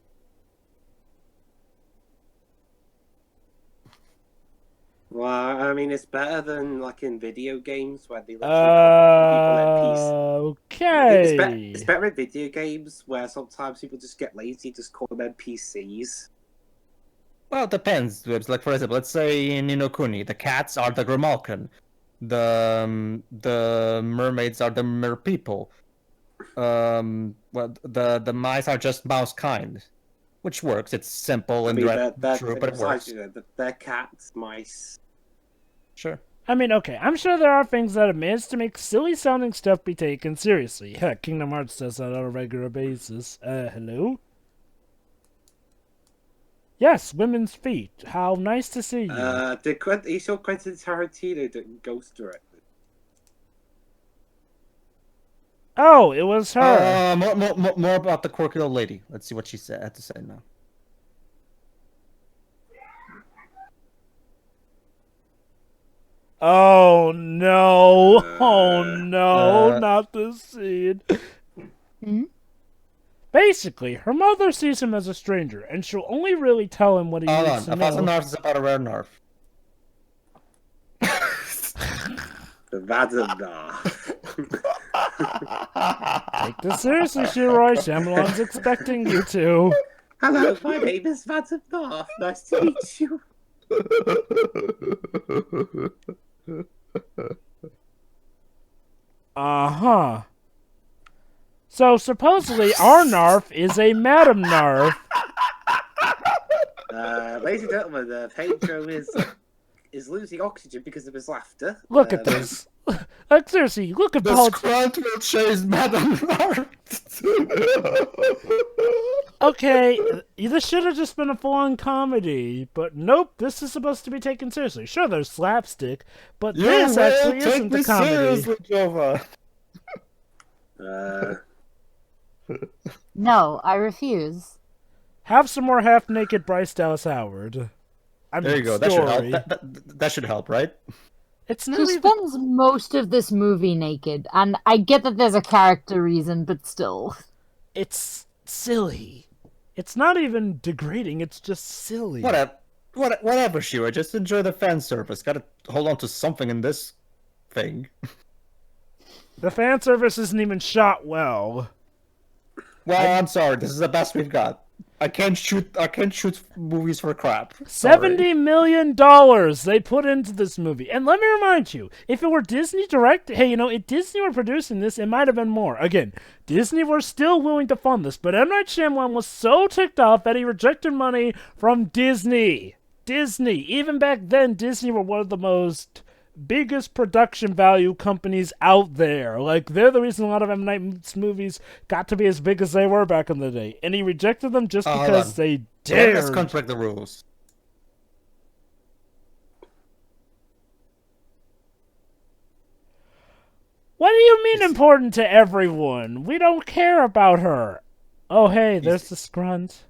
Well, I mean, it's better than like in video games where they literally call people NPCs. Okay. It's better in video games where sometimes people just get lazy, just call them NPCs. Well, it depends. Like, for example, let's say in Inokuni, the cats are the Grimalkin, the mermaids are the mer people. Well, the mice are just mouse kind, which works. It's simple and true, but it works. They're cats, mice. Sure. I mean, okay, I'm sure there are things that have managed to make silly-sounding stuff be taken seriously. Heck, Kingdom Hearts does that on a regular basis. Hello? Yes, women's feet. How nice to see you. You saw Quentin Tarantino didn't ghost direct. Oh, it was her. More about the quirky old lady. Let's see what she had to say now. Oh no! Oh no! Not this scene. Basically, her mother sees him as a stranger, and she'll only really tell him what he needs to know. A narf is about a rare narf. That's enough. Take this seriously, Shiroi. Shyamalan's expecting you to. Hello, my name is Vadim Narf. Nice to meet you. Uh-huh. So, supposedly, our Narf is a Madam Narf. Ladies and gentlemen, Pedro is losing oxygen because of his laughter. Look at this. Like, seriously, look at The Paul. Scrunt will chase Madame Narf. Okay, this should have just been a full-on comedy, but nope, this is supposed to be taken seriously. Sure, there's slapstick, but this actually isn't a comedy. Seriously, Jova. No, I refuse. Have some more half-naked Bryce Dallas Howard. There you go. That should help. That should help, right? It's not He even... spends most of this movie naked, and I get that there's a character reason, but still. It's silly. It's not even degrading, it's just silly. Whatever, Shira. Just enjoy the fan service. Gotta hold on to something in this thing. The fan service isn't even shot well. Well, I'm sorry. This is the best we've got. I can't shoot movies for crap. $70 million they put into this movie. And let me remind you, if it were Disney Direct, hey, if Disney were producing this, it might have been more. Again, Disney were still willing to fund this, but M.Night Shyamalan was so ticked off that he rejected money from Disney. Even back then, Disney were one of the biggest production value companies out there. Like, they're the reason a lot of M. Night's movies got to be as big as they were back in the day. And he rejected them just because they dared. Let's contract the rules. What do you mean important to everyone? We don't care about her. Oh, hey, there's the Scrunt.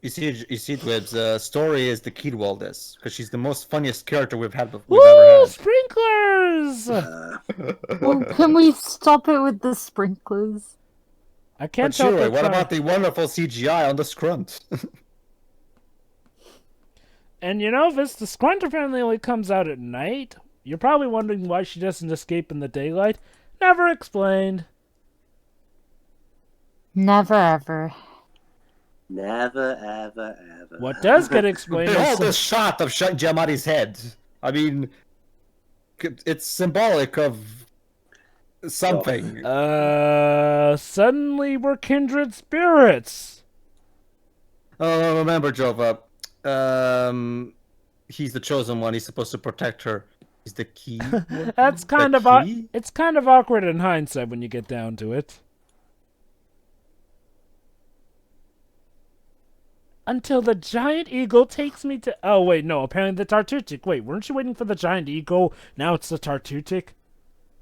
You see, Dwibs, story is the key to all this, because she's the most funniest character we've ever had. Sprinklers! Well, can we stop it with the sprinklers? I can't tell. Sure, what about the wonderful CGI on the Scrunt? And the Scrunt apparently only comes out at night. You're probably wondering why she doesn't escape in the daylight. Never explained. Never ever. Never, ever, ever. What does get explained is... Behold this shot of Giamatti's head. I mean, it's symbolic of something. Suddenly we're kindred spirits. Oh, remember, Jova. He's the chosen one. He's supposed to protect her. He's the key. It's kind of awkward in hindsight when you get down to it. Until the giant eagle takes me to... Oh, wait, no, apparently the Tartutic. Wait, weren't you waiting for the giant eagle? Now it's the Tartutic?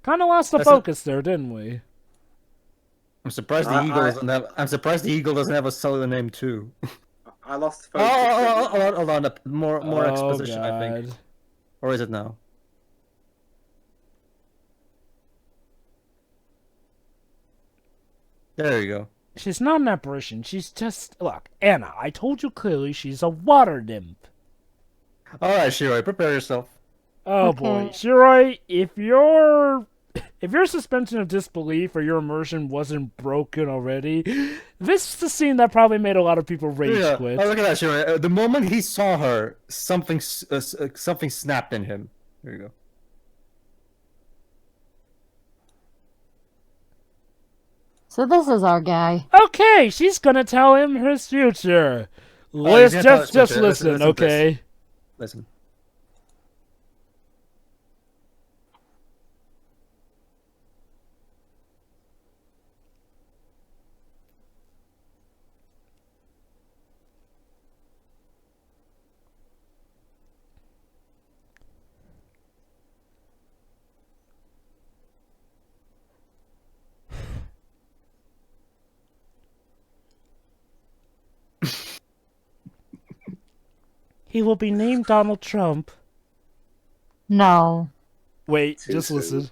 Kind of lost the focus there, didn't we? I'm surprised the eagle doesn't have. I'm surprised the eagle doesn't have a cellular name too. I lost focus. Hold on. More Oh, exposition, I think. God. Or is it now? There you go. She's not an apparition. She's just... Look, Anna, I told you clearly she's a water nymph. Alright, Shiroi, prepare yourself. Oh, boy. Shiroi, if your suspension of disbelief or your immersion wasn't broken already, this is the scene that probably made a lot of people rage quit. Oh, look at that, Shiroi. The moment he saw her, something snapped in him. There you go. So this is our guy. Okay, she's gonna tell him his future. he's gonna tell his Just future. listen, Listen to okay? Listen. He will be named Donald Trump. No. Wait, Too just soon. listen.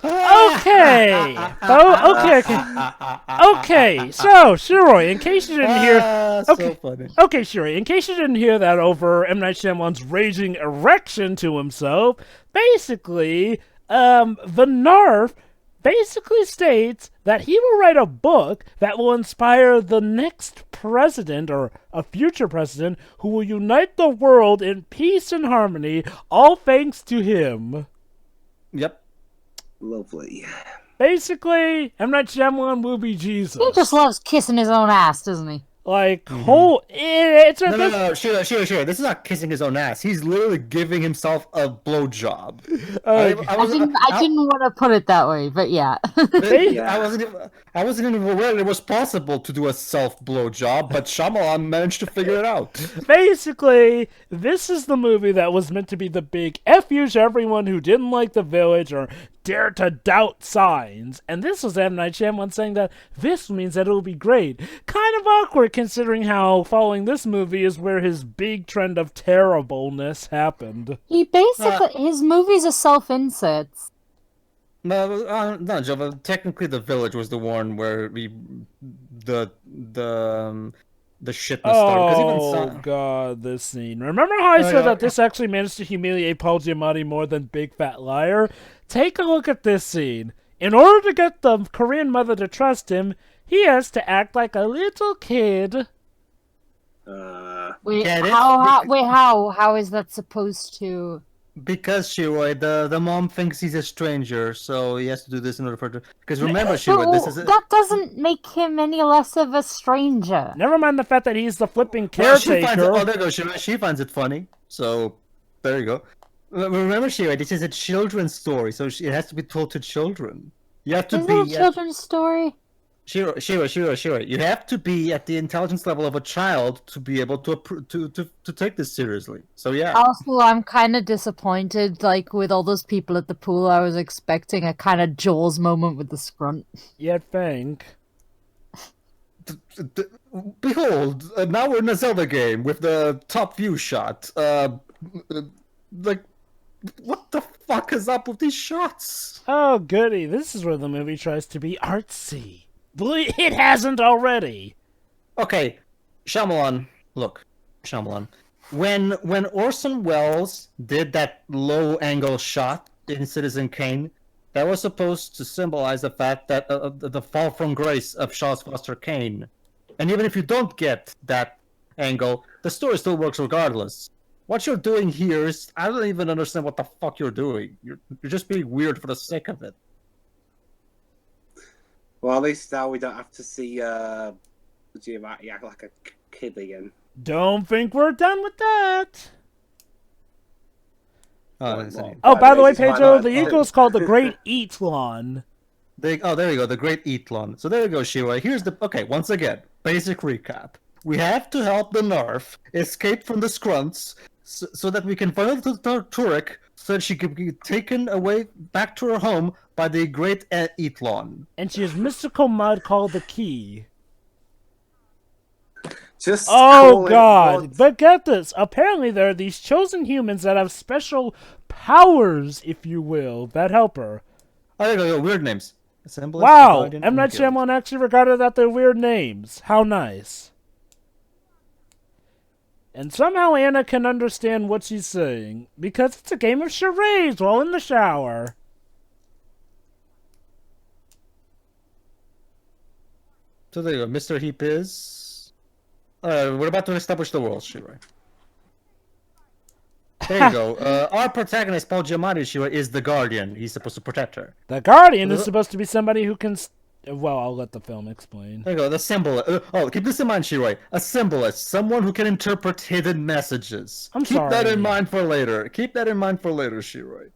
Okay. Okay. So, Shiroi, in case you didn't hear, So funny. okay, Shiroi, in case you didn't hear that over M. Night Shyamalan's raging erection to himself, basically, the Narf basically states that he will write a book that will inspire the next president or a future president who will unite the world in peace and harmony, all thanks to him. Yep. Lovely. Basically, M. Night Shyamalan will be Jesus. He just loves kissing his own ass, doesn't he? Like, it's a... No. Sure. This is not kissing his own ass. He's literally giving himself a blowjob. I didn't want to put it that way, but yeah. I wasn't even aware it was possible to do a self blowjob, but Shyamalan managed to figure it out. Basically, this is the movie that was meant to be the big F you to everyone who didn't like The Village or dare to doubt Signs. And this was M. Night Shyamalan saying that this means that it will be great. Kind of awkward considering how following this movie is where his big trend of terribleness happened. He basically, his movies are self-inserts. No, Joe, but technically The Village was the one where the shitness started. Oh, God, this scene. Remember how I said that this actually managed to humiliate Paul Giamatti more than Big Fat Liar? Take a look at this scene. In order to get the Korean mother to trust him, he has to act like a little kid. How is that supposed to? Because Shiroi, the mom thinks he's a stranger, so he has to do this in order for her to... Because remember, Shiroi, this is... That doesn't make him any less of a stranger. Never mind the fact that he's the flipping caretaker. There you go, Shiroi. She finds it funny, so there you go. Remember, Shiroi, this is a children's story, so it has to be told to children. You have to Is it a children's story? Shiroi. You have to be at the intelligence level of a child to be able to take this seriously. So yeah. Also, I'm kind of disappointed. Like with all those people at the pool, I was expecting a kind of Jaws moment with the scrunt. You'd think. Behold, now we're in a Zelda game with the top view shot. Like, what the fuck is up with these shots? Oh, goody. This is where the movie tries to be artsy. It hasn't already. Okay, Shyamalan. Look, Shyamalan. When Orson Welles did that low-angle shot in Citizen Kane, that was supposed to symbolize the fact that the fall from grace of Charles Foster Kane. And even if you don't get that angle, the story still works regardless. What you're doing here is, I don't even understand what the fuck you're doing. You're just being weird for the sake of it. Well, at least now we don't have to see Giamatti act like a kid again. Don't think we're done with that. Oh, Oh, by the way, Pedro, the eagle's called the Great Eatlon. There you go, the Great Eatlon. So there you go, Shiroi. Okay, once again, basic recap. We have to help the Narf escape from the Scrunts so that we can find Turek so that she can be taken away back to her home by the Great Eatlon. And she has mystical mud called the Key. Just Oh call it god! mud. But get this, apparently there are these chosen humans that have special powers, if you will, that help her. Oh, there you go, weird names. Assemblage, Wow! Guardian, M. Night and Guild. Shyamalan actually regarded that they're weird names. How nice. And somehow Anna can understand what she's saying, because it's a game of charades while in the shower. So there you go, Mr. Heap is... we're about to establish the world, Shiroi. There you go. Our protagonist, Paul Giamatti, Shiroi, is the Guardian. He's supposed to protect her. The Guardian is supposed to be somebody who can... Well, I'll let the film explain. There you go, the symbolist. Keep this in mind, Shiroi. A symbolist. Someone who can interpret hidden messages. I'm Keep sorry. that in mind for later. Keep that in mind for later, Shiroi.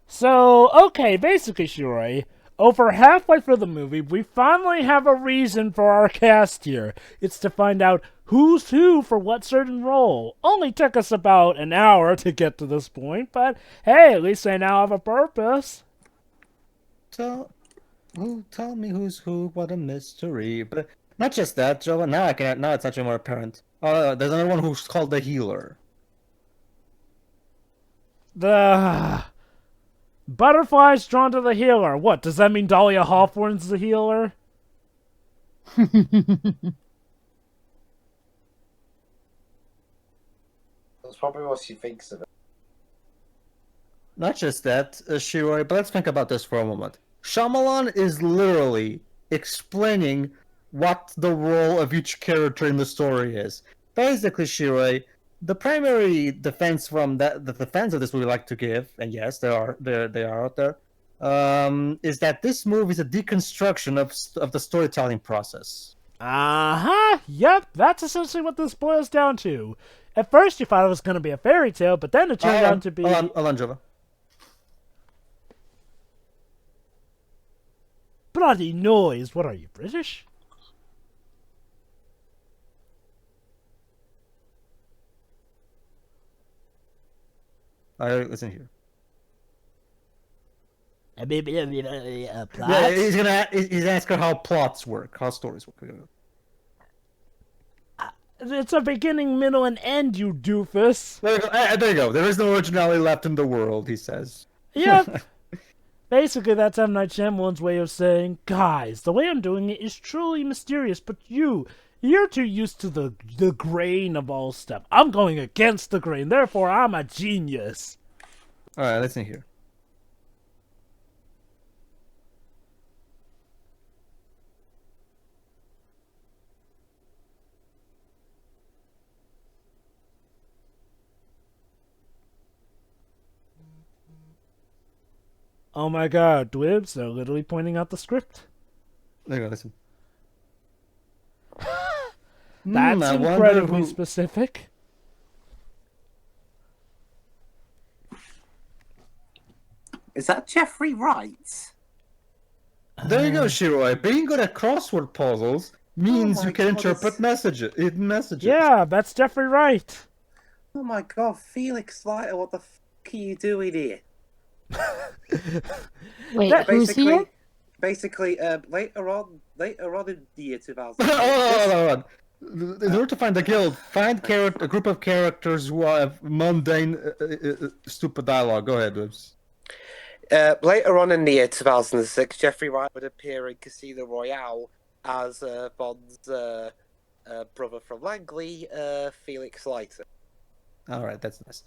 So, okay, basically, Shiroi, over halfway through the movie, we finally have a reason for our cast here. It's to find out who's who for what certain role. Only took us about an hour to get to this point, but hey, at least I now have a purpose. Tell me who's who, what a mystery. But not just that, Joe. Now it's actually more apparent. There's another one who's called the Healer. The butterflies drawn to the healer. What, does that mean Dahlia Hawthorne's the healer? That's probably what she thinks of it. Not just that, Shiroi, but let's think about this for a moment. Shyamalan is literally explaining what the role of each character in the story is. Basically, Shiroi, the primary defense from the defense of this we like to give, and yes, they are out there, is that this movie is a deconstruction of the storytelling process. Uh-huh. Yep, that's essentially what this boils down to. At first you thought it was going to be a fairy tale, but then it turned out to be... Alonjova. Bloody noise. What are you, British? Listen here. Plots? Yeah, he's asking how plots work, how stories work. It's a beginning, middle, and end, you doofus. There you go. There is no originality left in the world, he says. Yep. Basically, that's M. Night Shyamalan's way of saying, guys, the way I'm doing it is truly mysterious, but you're too used to the grain of all stuff. I'm going against the grain, therefore I'm a genius. Alright, listen here. Oh my god, Dwibs, they're literally pointing out the script. There you go, listen. That's I wonder incredibly who- specific. Is that Jeffrey Wright? There you go, Shiroi. Being good at crossword puzzles means my you can God, interpret messages. Yeah, that's Jeffrey Wright. Oh my god, Felix Leiter, what the fuck are you doing here? Wait, That- who's here? Basically, later on in the year 2000. Hold on. In order to find the guild, find a group of characters who have mundane, stupid dialogue. Go ahead, Wibs. Later on in the year 2006, Jeffrey Wright would appear in Casino Royale as Bond's brother from Langley, Felix Leiter. Alright, that's nice.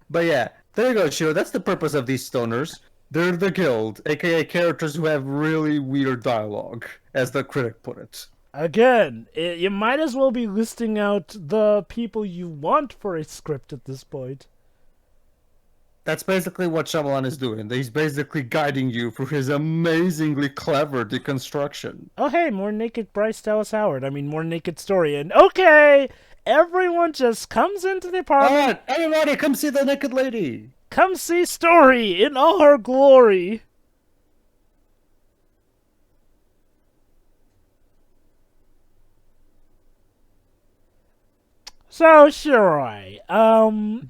But yeah, there you go, Shiro. That's the purpose of these stoners. They're the guild, aka characters who have really weird dialogue, as the critic put it. Again, you might as well be listing out the people you want for a script at this point. That's basically what Shyamalan is doing. He's basically guiding you through his amazingly clever deconstruction. Oh, hey, more naked Bryce Dallas Howard. I mean, more naked story. And okay, everyone just comes into the apartment. Alright, everybody come see the naked lady! Come see Story in all her glory. So, Shiroi,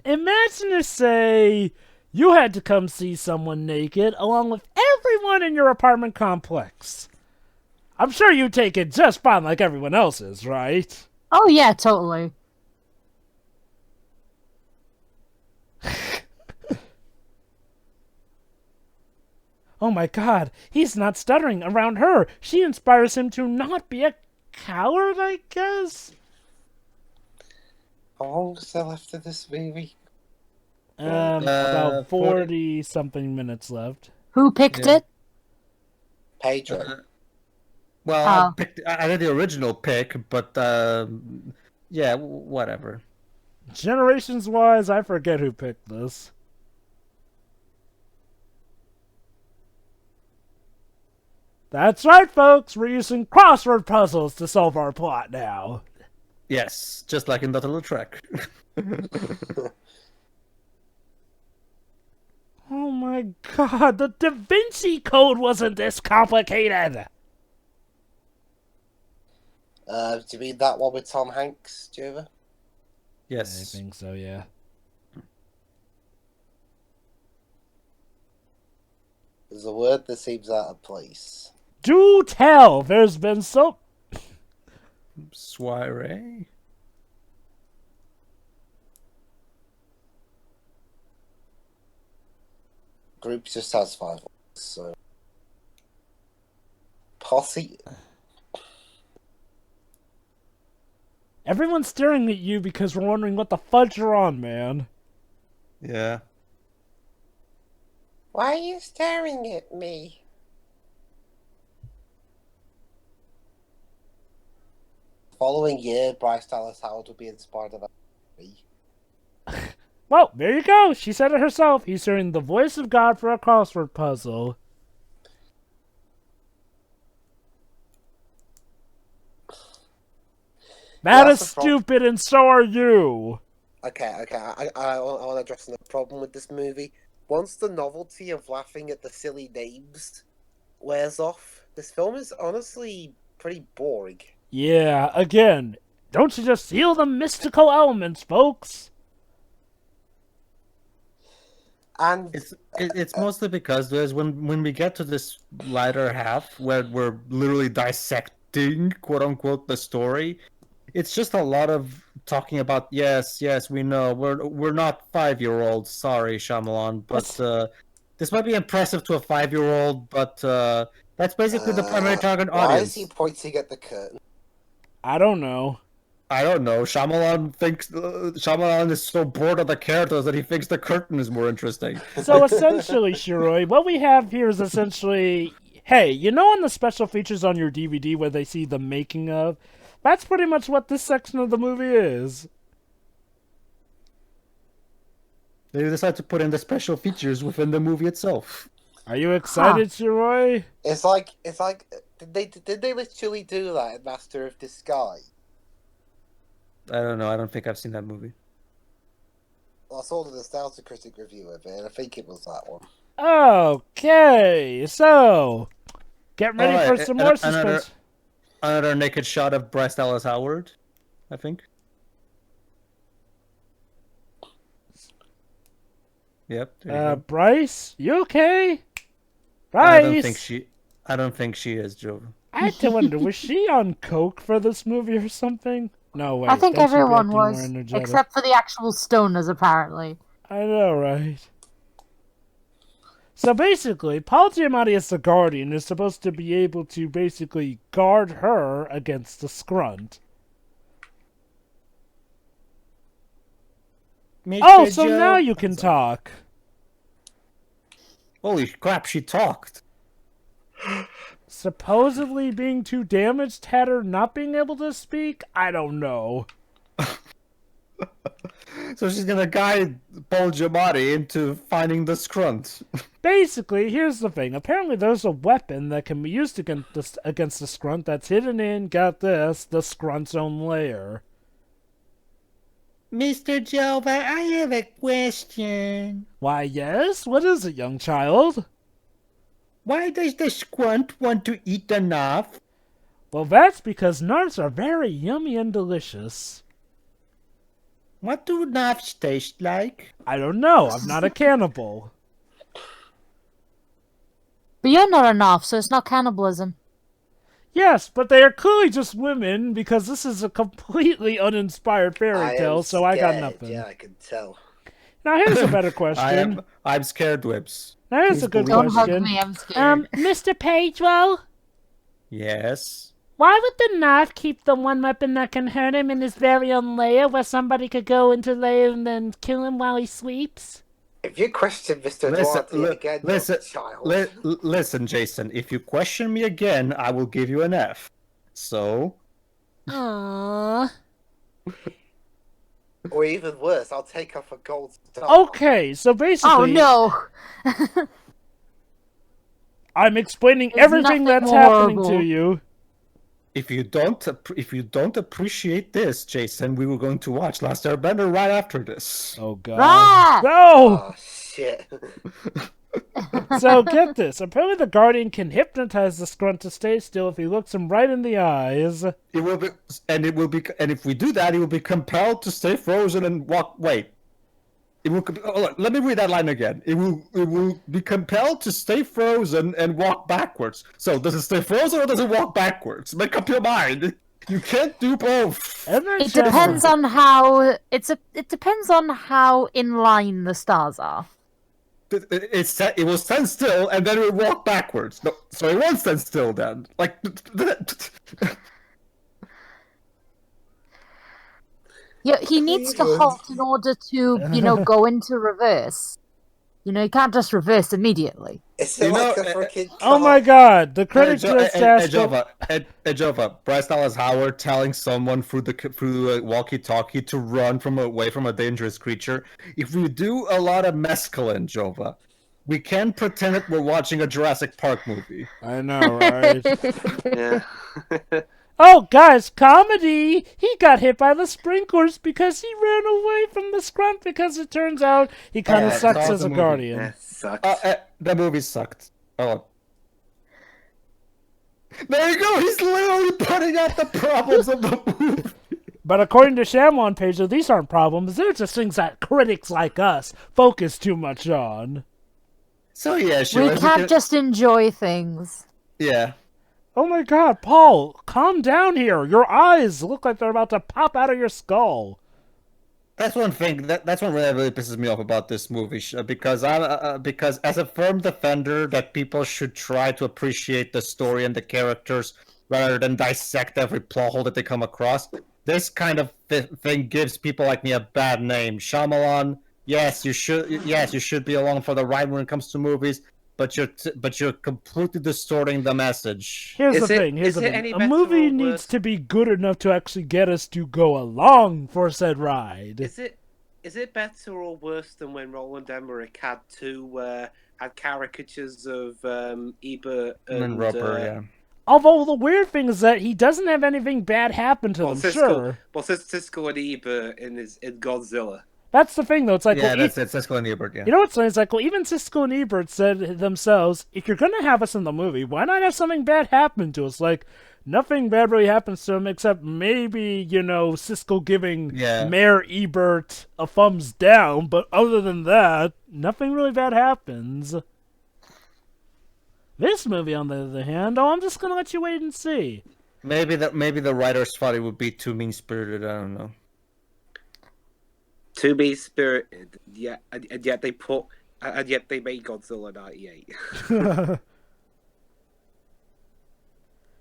imagine if, say, you had to come see someone naked along with everyone in your apartment complex. I'm sure you take it just fine like everyone else is, right? Oh yeah, totally. Oh my god, he's not stuttering around her. She inspires him to not be a coward, I guess? How long is there left of this movie? About 40-something minutes left. Who picked Yeah. it? Pedro. Well, I did the original pick, but yeah, whatever. Generations-wise, I forget who picked this. That's right, folks. We're using crossword puzzles to solve our plot now. Yes, just like in Dr. Lautrec. Oh my god, the Da Vinci Code wasn't this complicated! Do you mean that one with Tom Hanks, Jova? Yes. I think so, yeah. There's a word that seems out of place. Do tell! There's been so... Soiree? Group just has 5 words, so... Posse? Everyone's staring at you because we're wondering what the fudge you're on, man. Yeah. Why are you staring at me? Following year, Bryce Dallas Howard would be inspired by me. Well, there you go. She said it herself. He's hearing the voice of God for a crossword puzzle. That is stupid, and so are you. Okay. I want to address the problem with this movie. Once the novelty of laughing at the silly names wears off, this film is honestly pretty boring. Yeah, again, don't you just feel the mystical elements, folks? And It's mostly because there's when we get to this latter half where we're literally dissecting, quote unquote, the story, it's just a lot of talking about yes, we know we're not 5-year-olds. Sorry, Shyamalan, but this might be impressive to a 5-year-old, but that's basically the primary target why audience. is he pointing at the curtain? I don't know. I don't know. Shyamalan is so bored of the characters that he thinks the curtain is more interesting. So essentially, Shiroi, what we have here is essentially, hey, you know on the special features on your DVD where they see the making of? That's pretty much what this section of the movie is. They decide to put in the special features within the movie itself. Are you excited, Shiroi? It's like did they literally do that in Master of Disguise? I don't know. I don't think I've seen that movie. Well, I saw the Nostalgia Critic review of it, and I think it was that one. Okay, so get ready for some more suspense. Another naked shot of Bryce Dallas Howard, I think. Yep. Bryce, you okay? Bryce. I don't think she is, Joe. I had to wonder, was she on coke for this movie or something? No way. I think everyone was, except for the actual stoners, apparently. I know, right? So basically, Paul Giamatti as the Guardian is supposed to be able to basically guard her against the Scrunt. Oh, so now you can talk. Holy crap, she talked. Supposedly being too damaged had her not being able to speak? I don't know. So she's gonna guide Paul Giamatti into finding the scrunt. Basically, here's the thing. Apparently, there's a weapon that can be used against the Skrunt that's hidden in, got this, the Skrunt's own lair. Mr. Jova, I have a question. Why, yes? What is it, young child? Why does the scrunt want to eat the knife? Well, that's because nuts are very yummy and delicious. What do knives taste like? I don't know. I'm not a cannibal. But you're not enough, so it's not cannibalism. Yes, but they are clearly just women because this is a completely uninspired fairy tale, so I got nothing. Yeah, I can tell. Now, here's a better question. I'm scared, Whips. Now, here's Please a good believe Don't question. hug me, I'm scared. Mr. Pagewell? Yes. Why would the knife keep the one weapon that can hurt him in his very own lair where somebody could go into lair and then kill him while he sleeps? If you question Mr. Duarte again, child. Listen, Jason. If you question me again, I will give you an F. So. Aww. Or even worse, I'll take off a gold star. Okay, so basically... Oh no! I'm explaining There's everything nothing that's happening to horrible. you. If you don't appreciate this, Jason, we were going to watch Last Airbender right after this. Oh, God. Ah! No! Oh, shit. So, get this. Apparently the Guardian can hypnotize the Skrunt to stay still if he looks him right in the eyes. And if we do that, he will be compelled to stay frozen and walk. Wait. Let me read that line again. It will be compelled to stay frozen and walk backwards. So does it stay frozen or does it walk backwards? Make up your mind. You can't do both. It depends on how it depends on how in line the stars are. It will stand still and then it will walk backwards. No, so it won't stand still then. Like. Yeah, he needs to halt in order to, go into reverse. You can't just reverse immediately. It's You like know, a freaking Oh my God! The critics Hey, list asked... Jova, Bryce Dallas Howard telling someone through the walkie-talkie to run away from a dangerous creature. If we do a lot of mescaline, Jova, we can pretend that we're watching a Jurassic Park movie. I know, right? Yeah. Oh, guys, comedy! He got hit by the sprinklers because he ran away from the Skrunt because it turns out he kind of Yeah, sucks it's as a awesome Guardian. That sucks. The movie sucked. Oh. There you go. He's literally pointing out the problems of the movie. But according to Shyamalan page, these aren't problems. They're just things that critics like us focus too much on. So yeah, We can't just enjoy things. Yeah. Oh my God, Paul, calm down here. Your eyes look like they're about to pop out of your skull. That's one thing. That's one that really pisses me off about this movie, because because as a firm defender that people should try to appreciate the story and the characters rather than dissect every plot hole that they come across. This kind of thing gives people like me a bad name. Shyamalan, yes, you should be along for the ride when it comes to movies, but you're completely distorting the message. Here's the thing. A movie needs to be good enough to actually get us to go along for said ride. Is it better or worse than when Roland Emmerich had caricatures of Ebert and Roper? Yeah. Although the weird thing is that he doesn't have anything bad happen to them. Sure. Well, Siskel and Ebert in Godzilla. That's the thing, though. It's like, yeah, that's it. Siskel and Ebert. Yeah. You know what's funny? It's like, well, even Siskel and Ebert said themselves, if you're gonna have us in the movie, why not have something bad happen to us? Like, nothing bad really happens to him except maybe, Siskel giving Mayor Ebert a thumbs down. But other than that, nothing really bad happens. This movie, on the other hand, I'm just gonna let you wait and see. Maybe the writers thought it would be too mean-spirited. I don't know. To be spirited, yeah, and yet they made Godzilla '98.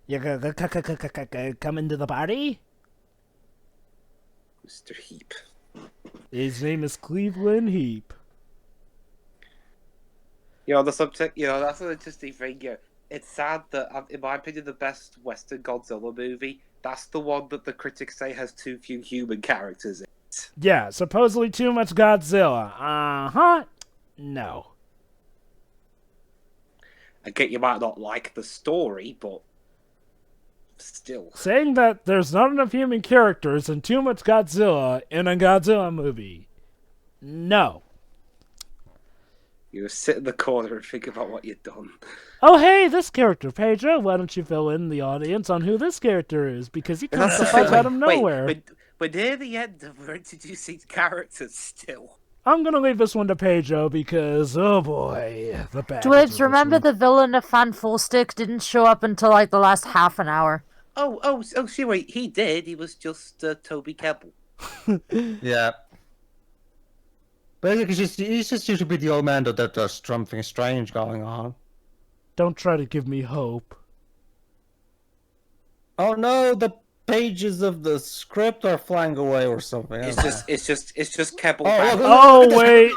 You coming to the party? Mr. Heap. His name is Cleveland Heap. The subject. That's an interesting thing. It's sad that, in my opinion, the best Western Godzilla movie, that's the one that the critics say has too few human characters in it. it. Yeah, supposedly too much Godzilla. Uh-huh. No. I get you might not like the story, but still. Saying that there's not enough human characters and too much Godzilla in a Godzilla movie. No. You sit in the corner and think about what you've done. Oh, hey, this character, Pedro. Why don't you fill in the audience on who this character is? Because he comes the fuck out of nowhere. We're near the end and we're introducing characters still. I'm gonna leave this one to Pedro because, oh boy, the bad. Dwibs, remember the villain of Fan Full Stick didn't show up until like the last half an hour. Oh, see, wait, he did. He was just Toby Kebbell. Yeah. But he's just used to be the old man that there's something strange going on. Don't try to give me hope. Oh no, the pages of the script are flying away or something. It's just Kebbell. Oh, wait.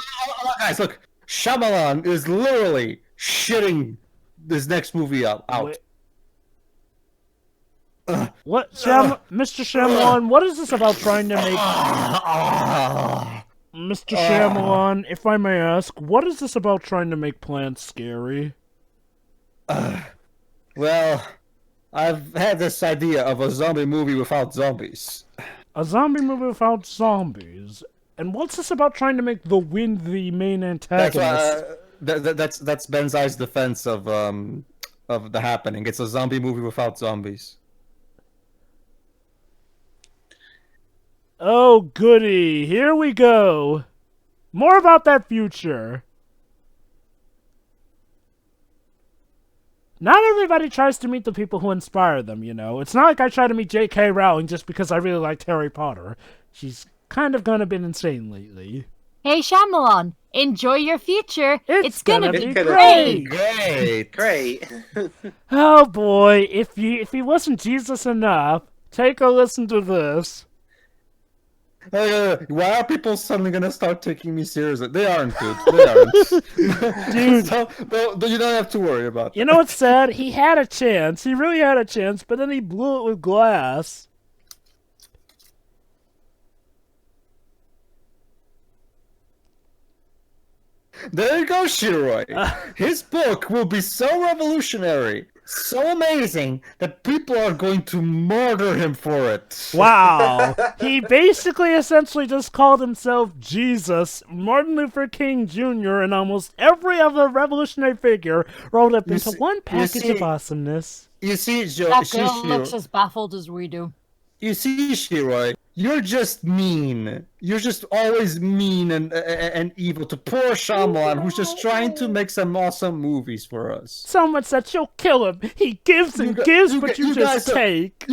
Guys, look. Shyamalan is literally shitting this next movie out. Wait. What, Mr. Shyamalan, what is this about trying to make... Mr. Shyamalan, if I may ask, what is this about trying to make plants scary? Well, I've had this idea of a zombie movie without zombies. A zombie movie without zombies? And what's this about trying to make the wind the main antagonist? That's Benzai's defense of The Happening. It's a zombie movie without zombies. Oh, goody. Here we go. More about that future. Not everybody tries to meet the people who inspire them, you know. It's not like I try to meet J.K. Rowling just because I really liked Harry Potter. She's kind of gone a bit insane lately. Hey, Shyamalan, enjoy your future. It's gonna be Great. Great. Oh boy, if he wasn't Jesus enough, take a listen to this. Why are people suddenly gonna start taking me seriously? They aren't, dude. They aren't. Dude. So, you don't have to worry about that. You know what's sad? He had a chance. He really had a chance, but then he blew it with glass. There you go, Shiroi. His book will be so revolutionary, so amazing, that people are going to murder him for it. Wow. He basically essentially just called himself Jesus, Martin Luther King Jr., and almost every other revolutionary figure rolled up into one package of awesomeness. You see, That girl looks as baffled as we do. You see, Shiroi, you're just mean. You're just always mean and evil to poor Shyamalan, who's just trying to make some awesome movies for us. So much that you'll kill him. He gives and gives, but you just take.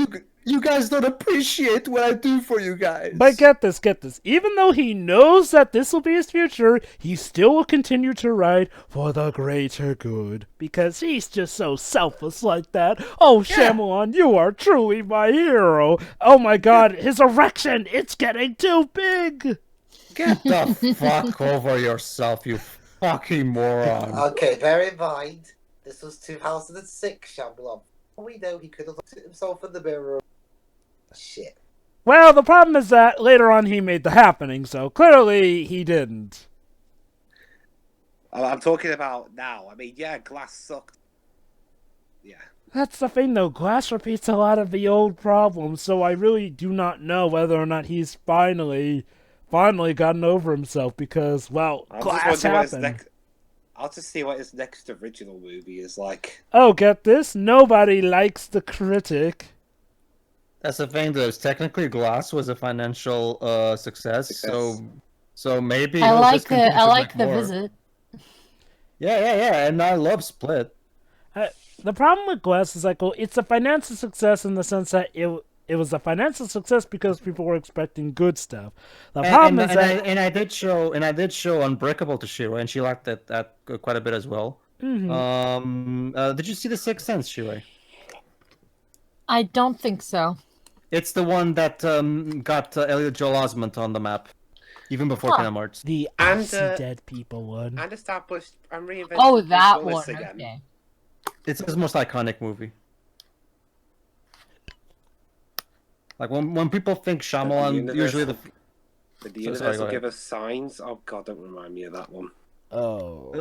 You guys don't appreciate what I do for you guys. But get this. Even though he knows that this will be his future, he still will continue to write for the greater good. Because he's just so selfless like that. Oh, Shyamalan, you are truly my hero. Oh my god, his erection, it's getting too big. Get the fuck over yourself, you fucking moron. Okay, bear in mind, this was 2006, Shyamalan. We know he could have looked at himself in the mirror. Shit. Well, the problem is that later on he made The Happening, so clearly he didn't. I'm talking about now. I mean, yeah, Glass sucked. Yeah. That's the thing, though. Glass repeats a lot of the old problems, so I really do not know whether or not he's finally gotten over himself because, well, Glass happened. I'll just see what his next original movie is like. Oh, get this? Nobody likes the critic. That's the thing, though. Technically, Glass was a financial success, so maybe I like the visit. Yeah, and I love Split. The problem with Glass is like, well, it's a financial success in the sense that it was a financial success because people were expecting good stuff. The problem is that I did show Unbreakable to Shira, and she liked that quite a bit as well. Mm-hmm. Did you see The Sixth Sense, Shira? I don't think so. It's the one that got Elliot Joel Osment on the map, even before Kingdom Hearts. The dead people one. And established and reinvented. Oh, that Bruce Willis one. again. Okay. It's his most iconic movie. Like when people think Shyamalan, usually Did the So- universe sorry, go will give ahead. us signs? Oh god, don't remind me of that one. Oh.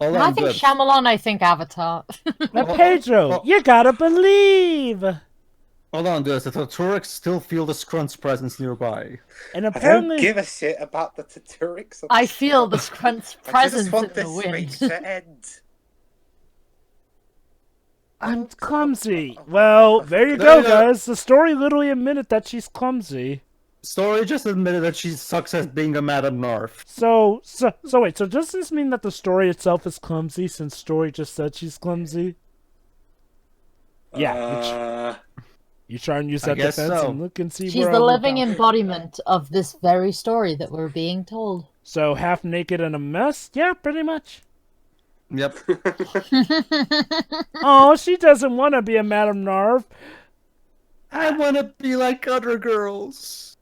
Hold When I on, think Dibs. Shyamalan, I think Avatar. Now, Oh, Pedro, oh. you gotta believe. Hold on, Dibs. The Tureks still feel the Scrunt's presence nearby. And I don't apparently, give a shit about the Taturics. I feel the Scrunt's I presence just want in the this wind. race to end. I'm Don't- clumsy. oh, Well, there you There go, you go. guys. The story literally admitted that she's clumsy. Story just admitted that she sucks at being a Madame Narf. So wait. So does this mean that the story itself is clumsy, since story just said she's clumsy? Yeah. You try and use I that guess defense so. and look and see She's where the I'll living go. embodiment of this very story that we're being told. So half naked and a mess? Yeah, pretty much. Yep. Oh, she doesn't want to be a Madame Narv. I want to be like other girls.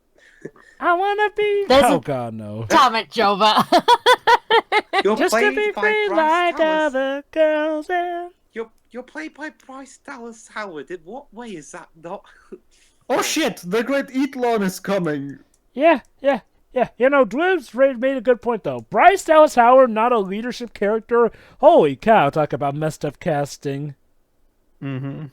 I want to be. There's Oh a- God, no. Damn it, Jova. You're Just to played be by free Bryce like Dallas. other girls. Yeah. You're played by Bryce Dallas Howard. In what way is that not? Oh shit! The Great Eatlon is coming. Yeah. You know, Dwibs made a good point, though. Bryce Dallas Howard, not a leadership character. Holy cow, talk about messed up casting. Mm-hmm.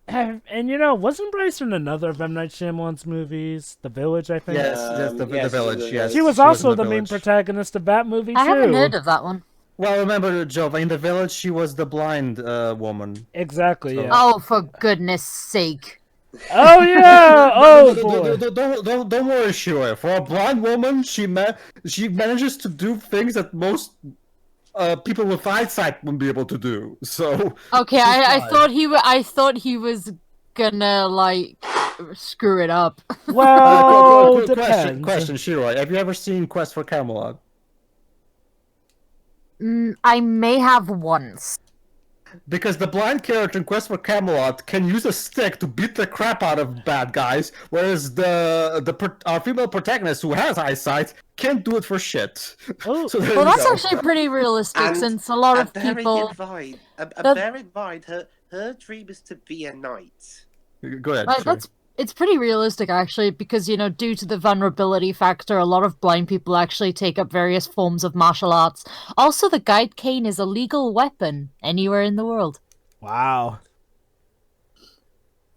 And you know, wasn't Bryce in another of M. Night Shyamalan's movies? The Village, I think? Yes, the yes, village. the- Yes, She was in also the main Village. protagonist of that movie, too. I haven't heard of that one. Well, remember, Jova, in the village, she was the blind woman. Exactly, yeah. Oh, for goodness sake. Oh, yeah! Oh, boy. Don't worry, Shiro. For a blind woman, she manages to do things that most people with eyesight wouldn't be able to do. So Okay, she's I fine. thought he was gonna like screw it up. Well, Question, depends. question, Shiro. Have you ever seen Quest for Camelot? I may have once. Because the blind character in Quest for Camelot can use a stick to beat the crap out of bad guys, whereas our female protagonist who has eyesight can't do it for shit. Oh. So there Well, you that's go. actually pretty realistic, And- since a lot of bearing people. in mind, that- bear in mind, her dream is to be a knight. Go ahead. Right, Shiro. it's pretty realistic actually, because you know, due to the vulnerability factor, a lot of blind people actually take up various forms of martial arts. Also, the guide cane is a legal weapon anywhere in the world. Wow.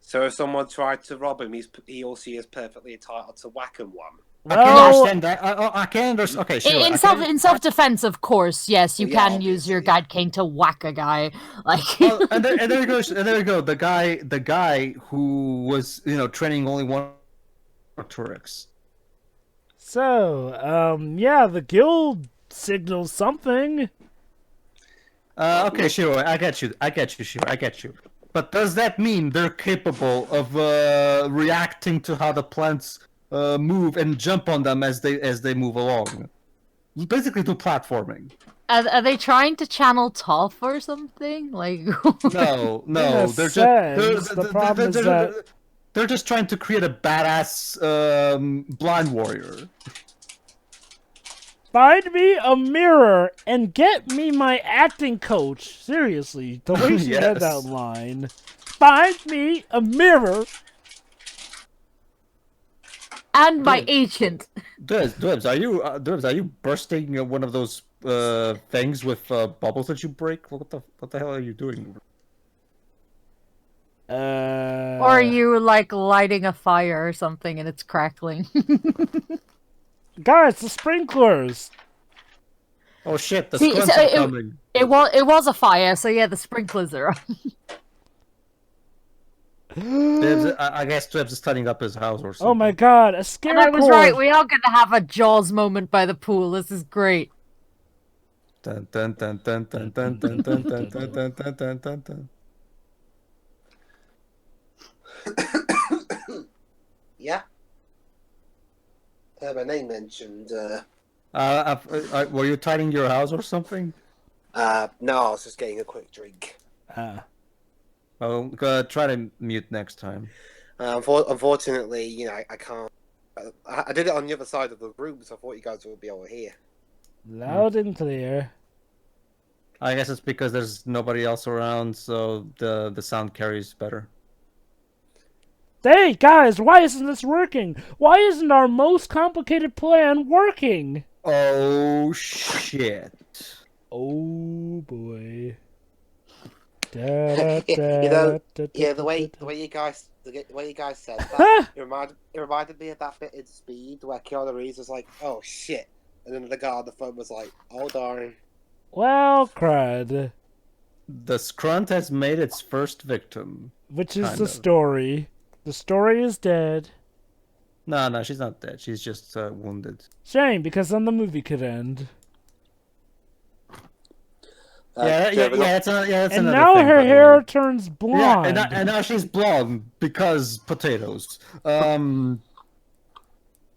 So if someone tried to rob him, he or she is perfectly entitled to whack him one. I can Well, understand that. I can understand. Okay, Shiro. In self defense, of course, yes, you Well, yeah, can use your obviously. guide cane to whack a guy. Like, Well, and there you go. And there you go. The guy who was training only one Tureks. So, yeah, the guild signals something. Okay, Shiro, I get you, Shiro, I get you. But does that mean they're capable of reacting to how the plants move and jump on them as they move along? Basically, do platforming. are they trying to channel Toph or something? Like, No, In a they're sense, the problem is that- they're just trying to create a badass blind warrior. Find me a mirror and get me my acting coach. Seriously, the way she read Yes. that line. Find me a mirror. and my agent. Dwebs, are you bursting one of those things with bubbles that you break? What the hell are you doing? Or are you like lighting a fire or something and it's crackling? Guys, the sprinklers. Oh shit, the See, squints so are it- coming. It was a fire, so yeah, the sprinklers are on. I guess Dwebs is tidying up his house or something. Oh my god, a And scary I was right, we are gonna have a Jaws moment by the pool. This is great. Dun, dun, dun, dun, dun, dun, dun, dun, dun, dun, dun, dun, dun, dun, dun. Yeah. My name mentioned. Were you tidying your house or something? No, I was just getting a quick drink. Well, try to mute next time. Unfortunately, I can't. I did it on the other side of the room, so I thought you guys would be able to hear. Loud and clear. I guess it's because there's nobody else around, so the sound carries better. Hey, guys, why isn't this working? Why isn't our most complicated plan working? Oh, shit. Oh, boy. Yeah, the way you guys said that, it reminded me of that bit in Speed where Keanu Reeves was like, "Oh shit," and then the guy on the phone was like, "Oh darn." Well, crud. The Scrunt has made its first victim. Which is Kind the of. story. The story is dead. No, she's not dead. She's just wounded. Shame, because then the movie could end. That's And another now thing, her by the hair way. turns Yeah, blonde. and now she's blonde because potatoes. Okay,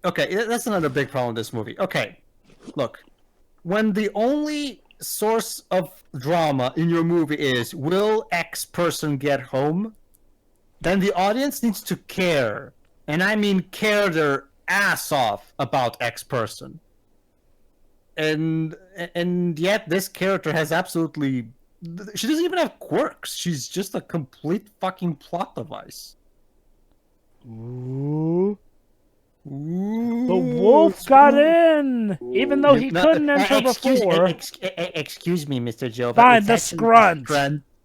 that's another big problem with this movie. Okay, look, when the only source of drama in your movie is will X person get home, then the audience needs to care, and I mean care their ass off about X person. And yet this character has absolutely, she doesn't even have quirks. She's just a complete fucking plot device. Ooh. Ooh, The wolf got in, even though he couldn't enter before. Excuse me, Mr. Jova. Fine, the Scrunt.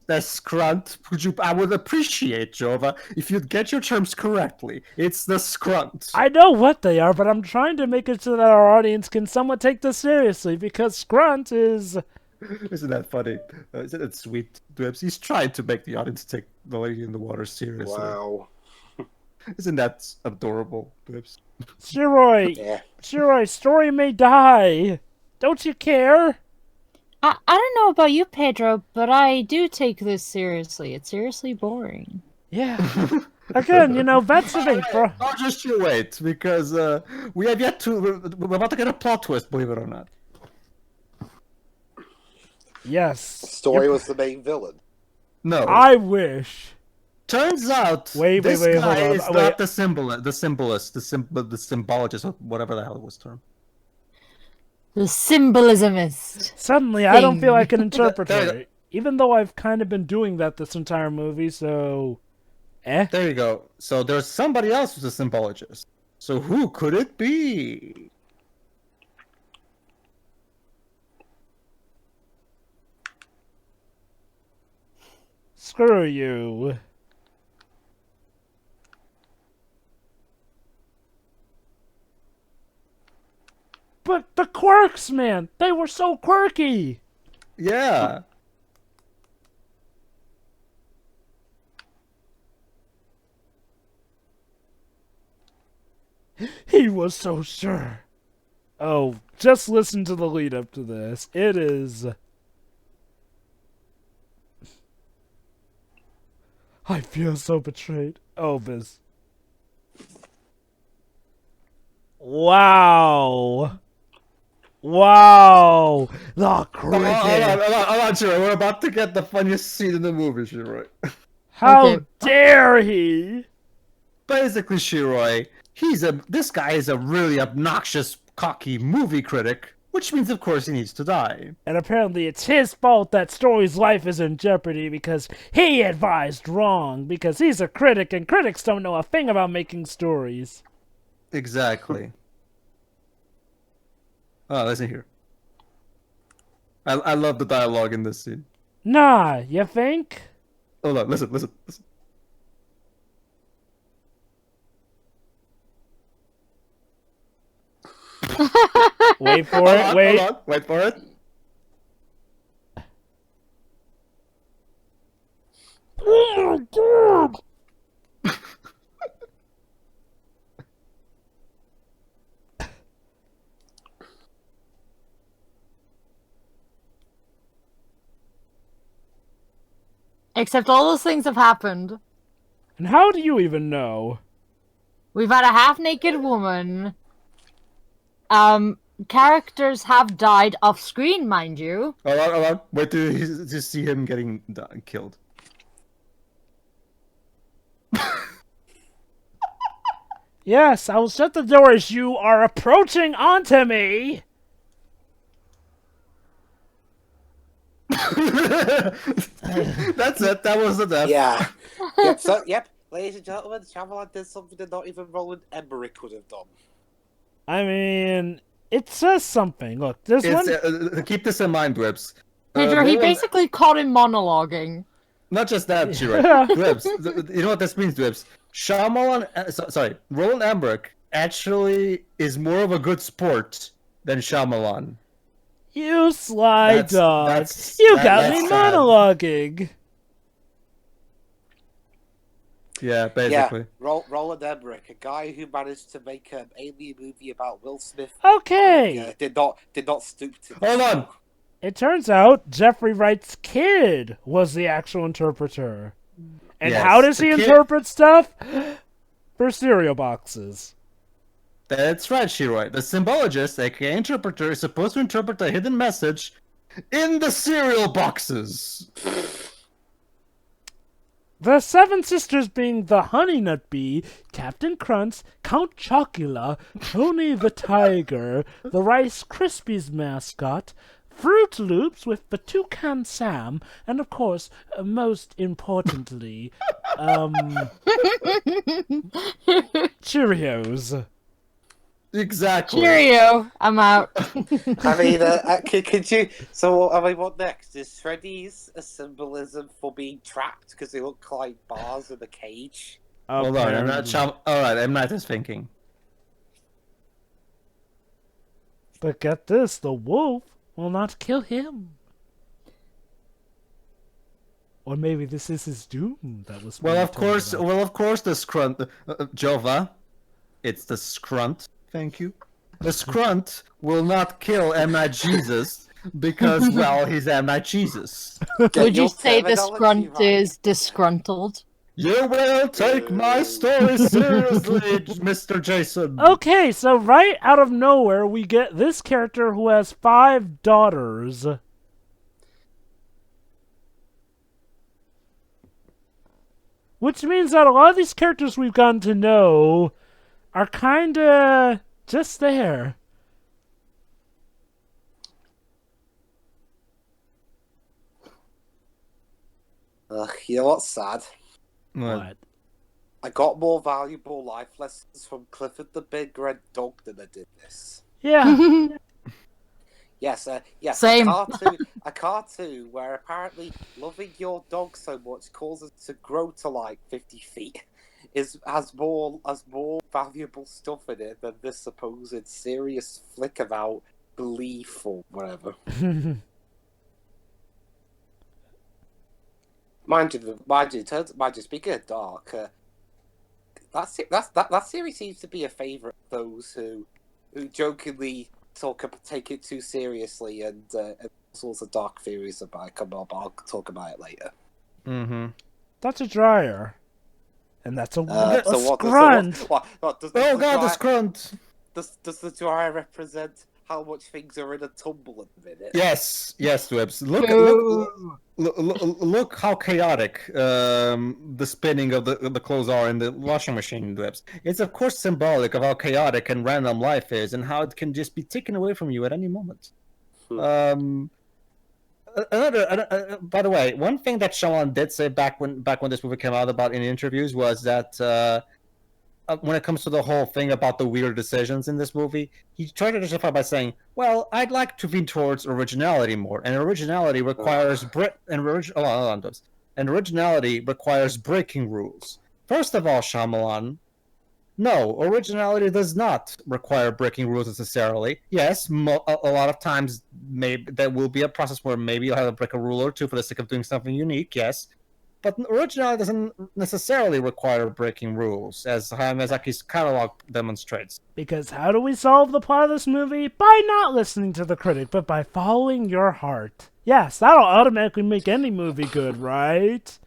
The Scrunt. I would appreciate, Jova, if you'd get your terms correctly. It's the Scrunt. I know what they are, but I'm trying to make it so that our audience can somewhat take this seriously, because Scrunt is... Isn't that funny? Isn't it sweet? He's trying to make the audience take the lady in the water seriously. Wow. Isn't that adorable? Shiroi, Yeah. Shiroi, story may die. Don't you care? I don't know about you, Pedro, but I do take this seriously. It's seriously boring. Yeah. Again, that's the thing. Oh, just you wait, because we have yet to. We're about to get a plot twist, believe it or not. Yes. The story was the main villain. No. I wish. Turns out this wait, guy hold on. is not the symbolist, the symbologist, or whatever the hell it was term. The symbolismist. Suddenly, I don't feel like an There you interpreter. Even though I've kind of been doing that this entire movie, so... There you go. So there's somebody else who's a symbologist. So who could it be? Screw you. But the quirks, man! They were so quirky! Yeah. He was so sure. Oh, just listen to the lead up to this. It is... I feel so betrayed. Oh, Biz. Wow. Wow. The cricket. I'm not sure. We're about to get the funniest scene in the movie, Shiroi. How Okay. dare he? Basically, Shiroi, this guy is a really obnoxious, cocky movie critic, which means, of course, he needs to die. And apparently it's his fault that Story's life is in jeopardy because he advised wrong, because he's a critic and critics don't know a thing about making stories. Exactly. Oh, listen here. I love the dialogue in this scene. Nah, you think? Hold on, listen. Wait for Hold it, on, wait. hold on, wait for it. Oh my god! Except all those things have happened. And how do you even know? We've had a half-naked woman. Characters have died off screen, mind you. Hold on. Wait to see him getting killed. Yes, I will shut the door as you are approaching onto me! That's it. That was the death. Yeah. Yep. Ladies and gentlemen, Shyamalan did something that not even Roland Emmerich would have done. I mean, it says something. Look, there's one. Keep this in mind, Dwibs. Pedro, he basically caught him monologuing. Not just that, Shira. Dwibs. You know what this means, Dwibs? Shyamalan, Roland Emmerich actually is more of a good sport than Shyamalan. You sly dog. That's got me sad. monologuing. Yeah, basically. Yeah, Roland Emmerich, a guy who managed to make an alien movie about Will Smith. Okay. Did not stoop to. Hold on. It turns out Jeffrey Wright's kid was the actual interpreter. And Yes, how does he the kid- interpret stuff? For cereal boxes. That's right, Shiroi. The symbologist, aka interpreter, is supposed to interpret a hidden message in the cereal boxes. The seven sisters being the Honey Nut Bee, Captain Crunch, Count Chocula, Tony the Tiger, the Rice Krispies mascot, Fruit Loops with the Toucan Sam, and of course, most importantly, Cheerios. Exactly. Cheerio, I'm out. I mean, could you? So, I mean, what next? Is Shreddies a symbolism for being trapped because they look like bars in a cage? Hold on, I'm not. Alright, M.Night is thinking. But get this, the wolf will not kill him. Or maybe this is his doom that was. Well, being of course, told about. the scrunt, Jova. It's the scrunt. Thank you. The scrunt will not kill M.Night Jesus because, well, he's M.Night Jesus. Would you say the terminology scrunt right. is disgruntled? You will take my story seriously, Mr. Jason. Okay, so right out of nowhere, we get this character who has 5 daughters. Which means that a lot of these characters we've gotten to know are kinda just there. You know what's sad? What? I got more valuable life lessons from Clifford the Big Red Dog than I did this. Yeah. Yes, Same. A cartoon where apparently loving your dog so much causes it to grow to like 50 feet has more valuable stuff in it than this supposed serious flick about belief or whatever. Mind you, speaking of dark, that series seems to be a favourite of those who jokingly take it too seriously and sorts of dark theories about it come up. I'll talk about it later. Mm-hmm. That's a dryer. And that's a So scrunt. Oh god, the scrunt! Does the dryer represent how much things are in a tumble at the minute? Yes, Dwibs. Look how chaotic the spinning of the clothes are in the washing machine, Dwibs. It's of course symbolic of how chaotic and random life is, and how it can just be taken away from you at any moment. By the way, one thing that Shyamalan did say back when this movie came out about in interviews was that when it comes to the whole thing about the weird decisions in this movie, he tried to justify by saying, "Well, I'd like to lean towards originality more, and originality requires originality requires breaking rules. First of all, Shyamalan, no, originality does not require breaking rules necessarily. Yes, a lot of times maybe there will be a process where maybe you'll have to break a rule or two for the sake of doing something unique. Yes." But originality doesn't necessarily require breaking rules, as Hayao Miyazaki's catalog demonstrates. Because how do we solve the plot of this movie? By not listening to the critic, but by following your heart. Yes, that'll automatically make any movie good, right?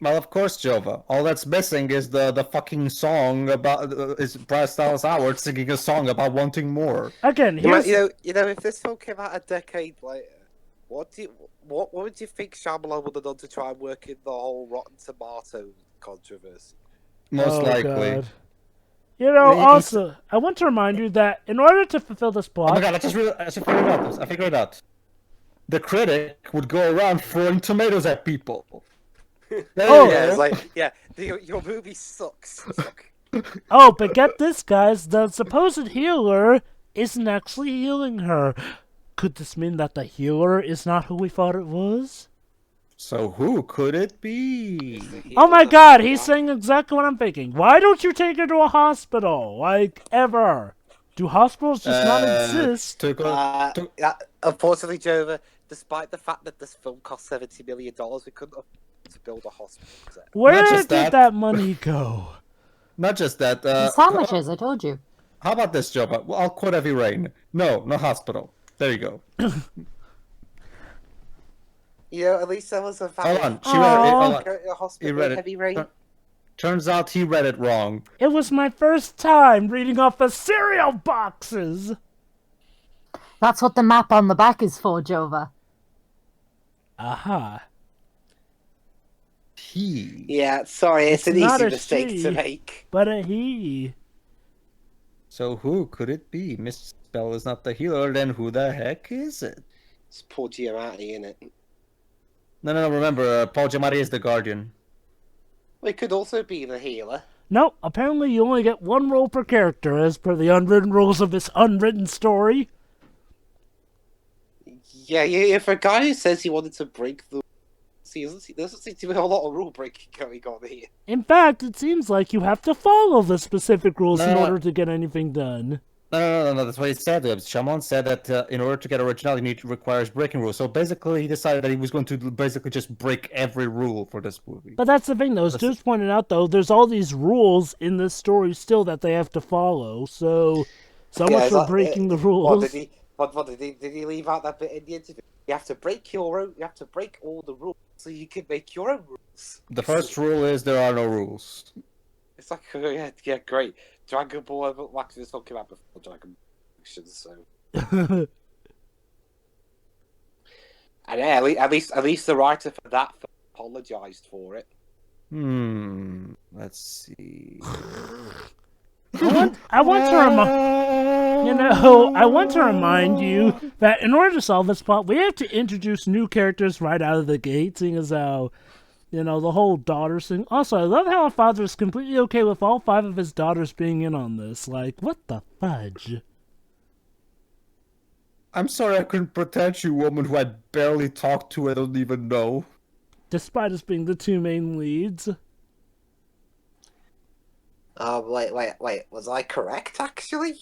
Well, of course, Jova. All that's missing is the fucking song about is Bryce Dallas Howard singing a song about wanting more. Again, You here's... know, if this film came out a decade later, what would you think Shyamalan would have done to try and work in the whole Rotten Tomato controversy? Most likely. God. You know, also, I want to remind you that in order to fulfill this plot... Oh my god, I figured it out. I figured it out. The critic would go around throwing tomatoes at people. Oh. Yeah, it's like, yeah, your movie sucks. Oh, but get this, guys. The supposed healer isn't actually healing her. Could this mean that the healer is not who we thought it was? So who could it be? Oh my god, he's saying exactly what I'm thinking. Why don't you take her to a hospital? Like, ever? Do hospitals just not exist? Unfortunately, Jova, despite the fact that this film cost $70 million, we couldn't afford to build a hospital set. Where just did that. that money go? Not just that. Sandwiches, I told you. How about this, Joe? Well, I'll quote Heavy Rain. No hospital. There you go. You know, at least there was a Hold on. She read it. Hold on. a hospital He read it. Heavy Rain. Turns out he read it wrong. It was my first time reading off the cereal boxes. That's what the map on the back is for, Jova. Aha. He. Yeah, sorry, it's an not easy a mistake she. to make. But a he. So who could it be? Miss Bell is not the healer, then who the heck is it? It's Paul Giamatti, innit? No, remember, Paul Giamatti is the Guardian. Well, it could also be the healer. No, apparently you only get one role per character as per the unwritten rules of this unwritten story. Yeah, if a guy who says he wanted to break the... there doesn't seem to be a lot of rule breaking going on here. In fact, it seems like you have to follow the specific rules in No. order to get anything done. No, that's what he said. Shyamalan said that in order to get originality, it requires breaking rules. So basically, he decided that he was going to basically just break every rule for this movie. But that's the thing, though. As Stu's pointed out, though, there's all these rules in this story still that they have to follow. So much for breaking the rules. Did he leave out that bit in the interview? You have to break you have to break all the rules so you can make your own rules. The first rule is there are no rules. It's like, yeah, great. Dragon Ball, Wax was talking about before Dragon Ball, so. And yeah, at least the writer for that apologized for it. Let's see. I want to remind you that in order to solve this plot, we have to introduce new characters right out of the gate, seeing as how, the whole daughter thing. Also, I love how a father is completely okay with all 5 of his daughters being in on this. Like, what the fudge? I'm sorry I couldn't protect you, woman who I barely talked to. I don't even know. Despite us being the 2 main leads. Wait. Was I correct, actually?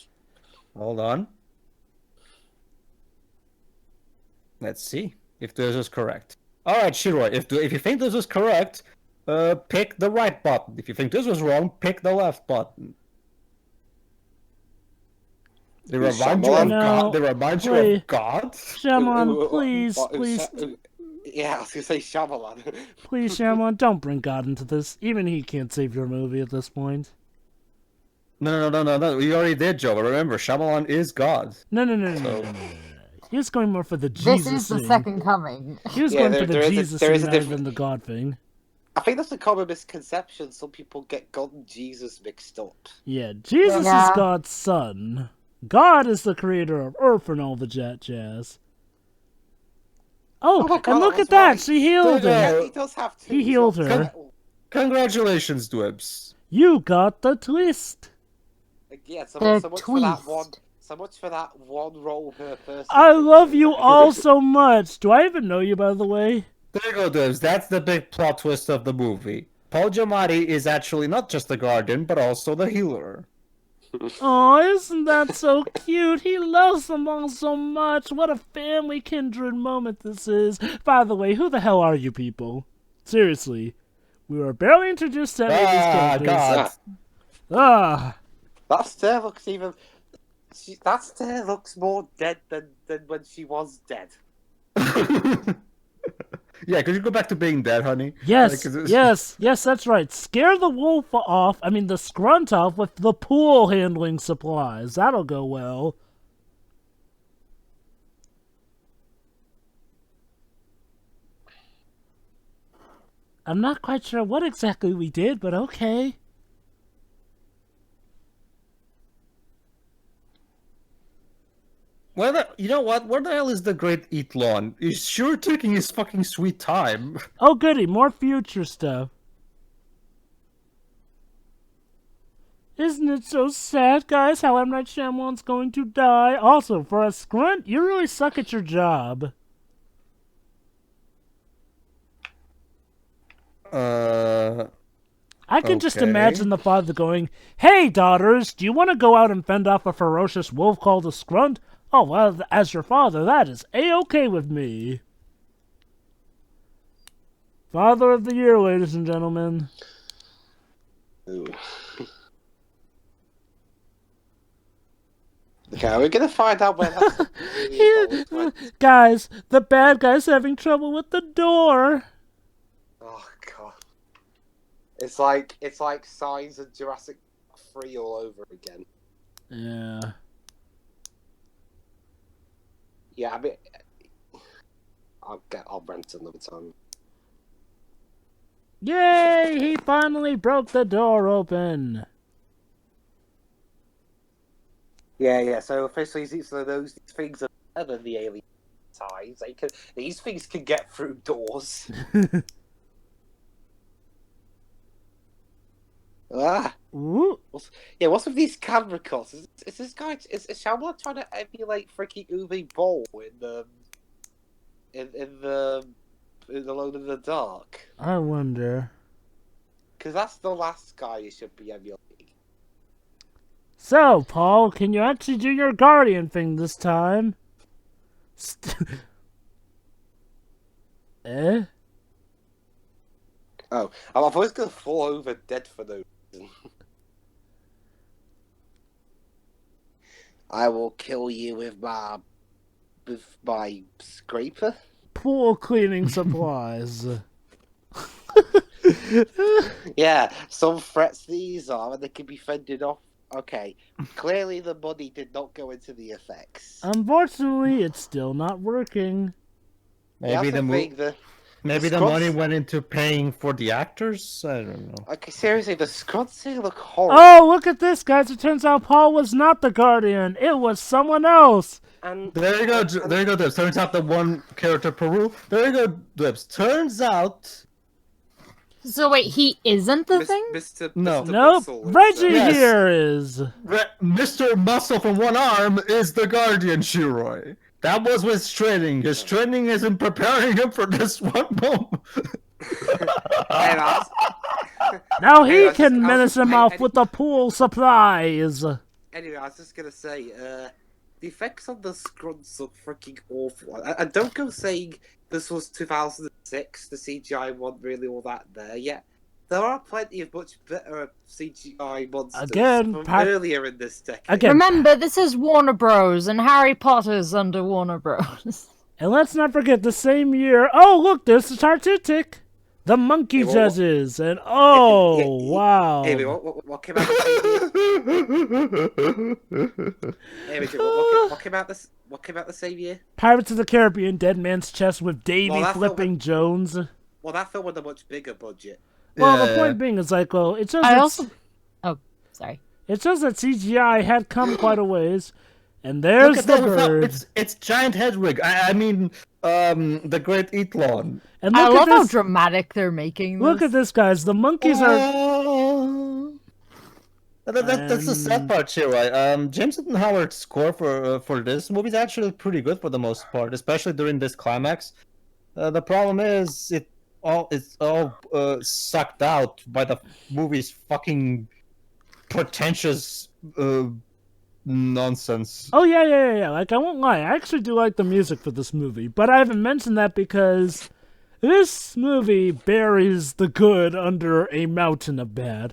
Hold on. Let's see if this is correct. Alright, Shiroi, if you think this is correct, pick the right button. If you think this was wrong, pick the left button. They remind you of God? They remind you of God? Shyamalan, please. Yeah, I was gonna say Shyamalan. Please, Shyamalan, don't bring God into this. Even he can't save your movie at this point. No. We already did, Joe. But remember, Shyamalan is God. No. He was going more for the Jesus This is the thing. second coming. He was going for the Jesus thing rather than the God thing. I think that's a common misconception. Some people get God and Jesus mixed up. Yeah, Jesus is God's son. God is the creator of Earth and all the jazz. Oh, God, and look at that! She healed him. Yeah, he does have two. He healed her. Congratulations, Dwebs. You got the twist. Yeah, so much for that one. So much for that one role per person. I love you all so much. Do I even know you, by the way? There you go, Dwebs. That's the big plot twist of the movie. Paul Giamatti is actually not just the Guardian, but also the healer. Oh, isn't that so cute? He loves them all so much. What a family kindred moment this is. By the way, who the hell are you people? Seriously. We were barely introduced to any of these characters. God. That stair looks even... That stair looks more dead than when she was dead. Yeah, could you go back to being dead, honey? Yes, yes, that's right. Scare the wolf off, the scrunt off with the pool handling supplies. That'll go well. I'm not quite sure what exactly we did, but okay. Well, You know what? Where the hell is the great Eatlon? He's sure taking his fucking sweet time. Oh, goody, more future stuff. Isn't it so sad, guys, how M. Night Shyamalan's going to die? Also, for a scrunt, you really suck at your job. I can just Okay. imagine the father going, "Hey, daughters, do you want to go out and fend off a ferocious wolf called a scrunt? Oh, well, as your father, that is A-okay with me." Father of the Year, ladies and gentlemen. Ooh. Okay, we're gonna find out where that's really Guys, the bad guy's having trouble with the door. Oh god. It's like Signs of Jurassic 3 all over again. Yeah. Yeah, I mean, I'll rent another time. Yay! He finally broke the door open. Yeah. So officially, so those things are better than the alien ties. These things can get through doors. Ooh. What's with these camera cuts? Is this guy? Is Shyamalan trying to emulate freaking Uwe Boll in the Alone in the Dark? I wonder. Because that's the last guy you should be emulating. So, Paul, can you actually do your guardian thing this time? Eh? Oh, I'm always gonna fall over dead for no reason. I will kill you with my scraper. Pool cleaning supplies. Yeah, some threats these are, and they can be fended off. Okay, clearly the money did not go into the effects. Unfortunately, it's still not working. Maybe the Scots- money went into paying for the actors. I don't know. Okay, seriously, the Scots here look horrible. Oh, look at this, guys. It turns out Paul was not the guardian. It was someone else. And There you go. There you go, Dibs. Turns out the one character Peru. There you go, Dibs. Turns out. So wait, he isn't the thing? Mr. No. Mr. Nope. Muscle is, Reggie Yes. here is. Mr. Muscle from one arm is the guardian, Shiroi. That was his training. His training isn't preparing him for this one moment. And Now Hey, he I can just- menace him off with the pool supplies. Anyway, I was just gonna say, the effects on the scrunts look freaking awful. And don't go saying this was 2006, the CGI wasn't really all that there yet. There are plenty of much better CGI monsters Again, from Pat- earlier in this decade. Again, Remember, this is Warner Bros. And Harry Potter's under Warner Bros. and let's not forget the same year. Oh, look, there's the Tartutic. The monkey Hey, what- judges. And oh, Yeah, wow. Amy, what came out the same year? Amy, what came out the same year? Pirates of the Caribbean, Dead Man's Chest with Davy Well, that's Flipping Jones. Well, that film with a much bigger budget. Well, the Yeah. point being is like, well, it shows I that also. Oh, sorry. it shows that CGI had come quite a ways, and there's the bird. It's giant Hedwig. I mean, the Great Eatlon. And I look love at how this. dramatic they're making this. Look at this, guys. The monkeys are. That's the sad part, Shiroi. James Newton Howard's score for this movie is actually pretty good for the most part, especially during this climax. The problem is it's all sucked out by the movie's fucking pretentious nonsense. Oh yeah. Like I won't lie, I actually do like the music for this movie, but I haven't mentioned that because this movie buries the good under a mountain of bad.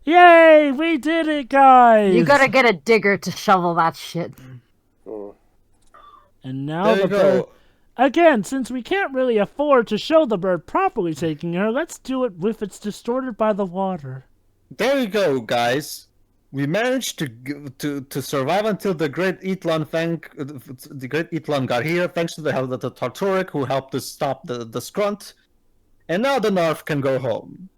Yay, we did it, guys! You gotta get a digger to shovel that shit. And now There the you bird. go. Again, since we can't really afford to show the bird properly taking her, let's do it if it's distorted by the water. There you go, guys. We managed to survive until the Great Eatlon got here, thanks to the help of the Tarturic, who helped us stop the scrunt. And now the Narf can go home.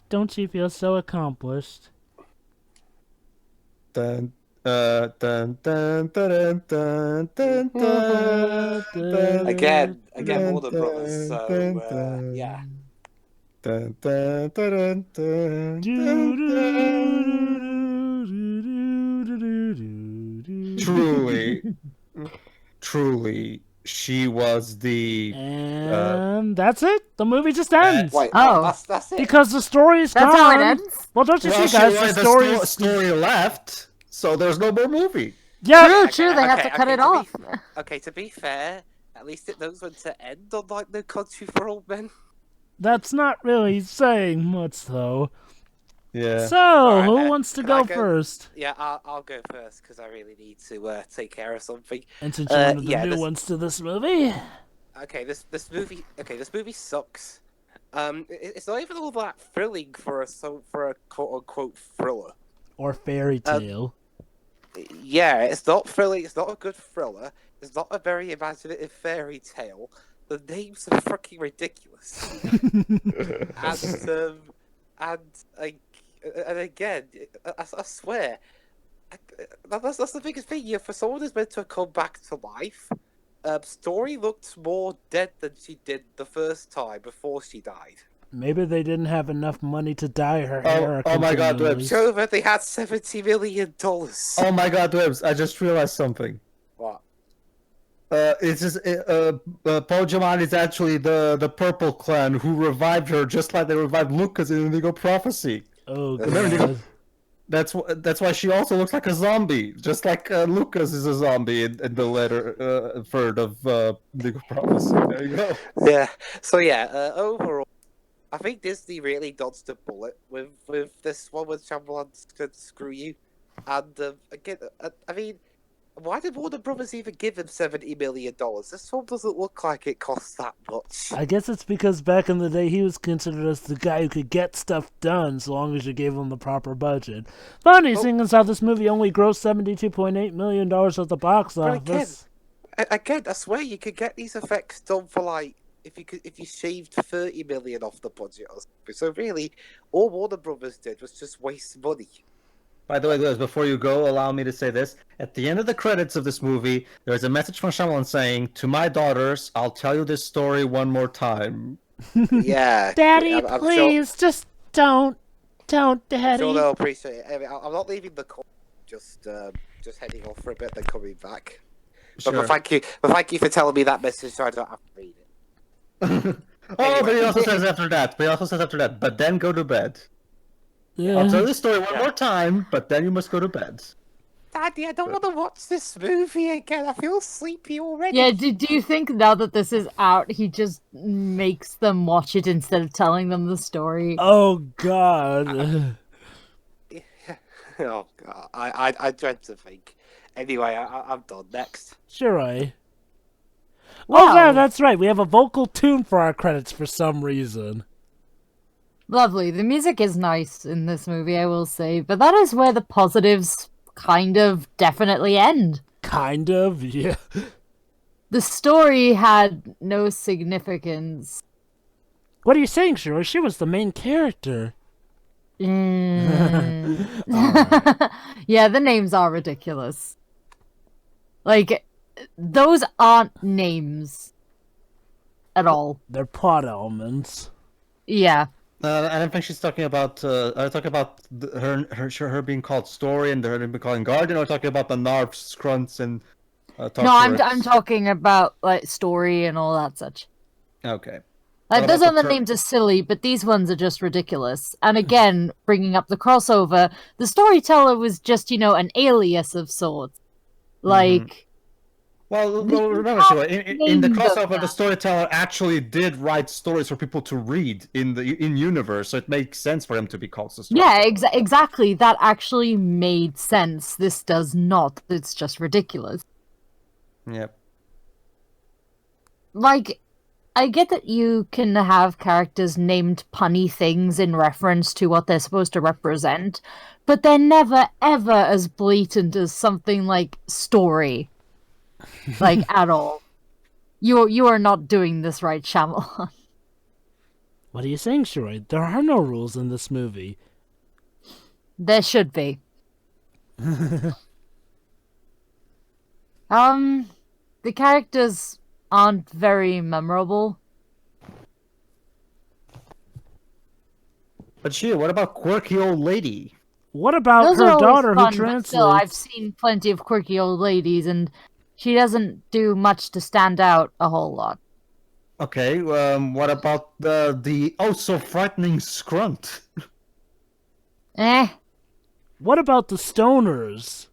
Don't you feel so accomplished? dun, dun, dun, dun, dun, dun, dun, dun, Again, dun, Warner Brothers. dun, So dun, yeah. dun, dun, dun, dun, dun, dun. Truly, truly, she was the And that's it. The movie just uh, ends. Wait, Oh. that's it. Because the story is That's how it gone. ends? Well, don't you well, see, guys? The story is... story left, so there's no more movie. Yeah, True, they have to cut it off. Okay, to be fair, at least it knows when to end, unlike No Country for Old Men. that's not really saying much, though. Yeah. So, Alright, who wants to can I go go? first? Yeah, I'll go first because I really need to take care of something. And since you're one of the yeah, new this- ones to this movie, Okay, this movie sucks. It's not even all that thrilling for a quote unquote thriller. or fairy tale. Yeah, it's not thrilling. It's not a good thriller. It's not a very imaginative fairy tale. The names are fucking ridiculous. And again, I swear, that's the biggest thing. Yeah, for someone who's meant to have come back to life, Story looked more dead than she did the first time before she died. Maybe they didn't have enough money to dye her hair. Oh my God, continually. Webs. So that they had $70 million. Oh my God, Webs! I just realized something. What? It's just Paul Giamatti is actually the Purple Clan who revived her, just like they revived Lucas in Indigo Prophecy. Oh, Remember, God. That's why she also looks like a zombie, just like Lucas is a zombie in the later third of Indigo Prophecy. There you go. Yeah. So yeah, overall, I think Disney really dodged a bullet with this one with Shyamalan could screw you, and again, I mean, why did Warner Brothers even give him $70 million? This film doesn't look like it costs that much. I guess it's because back in the day he was considered as the guy who could get stuff done so long as you gave him the proper budget. Funny, seeing as how this movie only grossed $72.8 million at the box But office. again, I swear you could get these effects done for like if you shaved 30 million off the budget or something. So really, all Warner Brothers did was just waste money. By the way, Liz, before you go, allow me to say this. At the end of the credits of this movie, there's a message from Shyamalan saying, "To my daughters, I'll tell you this story one more time." Yeah, Daddy, I'm please, just don't, I'm Daddy. sure they'll appreciate it. I mean, I'm not leaving the call. Just heading off for a bit, then coming back. But thank you for telling me that message, so I don't have to read it. But he also says after that. But then go to bed. Yeah. I'll tell you the story one more time, but then you must go to bed. Daddy, I don't want to watch this movie again. I feel sleepy already. Yeah, do you think now that this is out, he just makes them watch it instead of telling them the story? Oh, God. Oh God, I dread to think. Anyway, I'm done. Next. Sure, Oh, Wow. yeah, that's right. We have a vocal tune for our credits for some reason. Lovely. The music is nice in this movie, I will say, but that is where the positives kind of definitely end. Kind of, yeah. The story had no significance. What are you saying, Shiro? She was the main character. Yeah, the names are ridiculous. Like, those aren't names at all. They're plot elements. Yeah. I don't think she's talking about. I'm talking about her being called Story and her being called Guardian. Or talking about the Narfs, Grunts, and. No, I'm talking about like story and all that such. Okay. Like What those about the other names are silly, but these ones are just ridiculous. And again, bringing up the crossover, the storyteller was just an alias of sorts. Like. Well, remember, Sheila, in the crossover, the storyteller actually did write stories for people to read in universe, so it makes sense for him to be called the storyteller. Yeah, exactly. That actually made sense. This does not. It's just ridiculous. Yep. Like, I get that you can have characters named punny things in reference to what they're supposed to represent, but they're never, ever as blatant as something like story. Like, at all. You are not doing this right, Shyamalan. What are you saying, Shiro? There are no rules in this movie. There should be. The characters aren't very memorable. But shit, what about quirky old lady? What about Those are her always daughter fun, who but still, I've translates? seen plenty of quirky old ladies, and she doesn't do much to stand out a whole lot. Okay, what about the oh so frightening Scrunt? Eh. What about the stoners?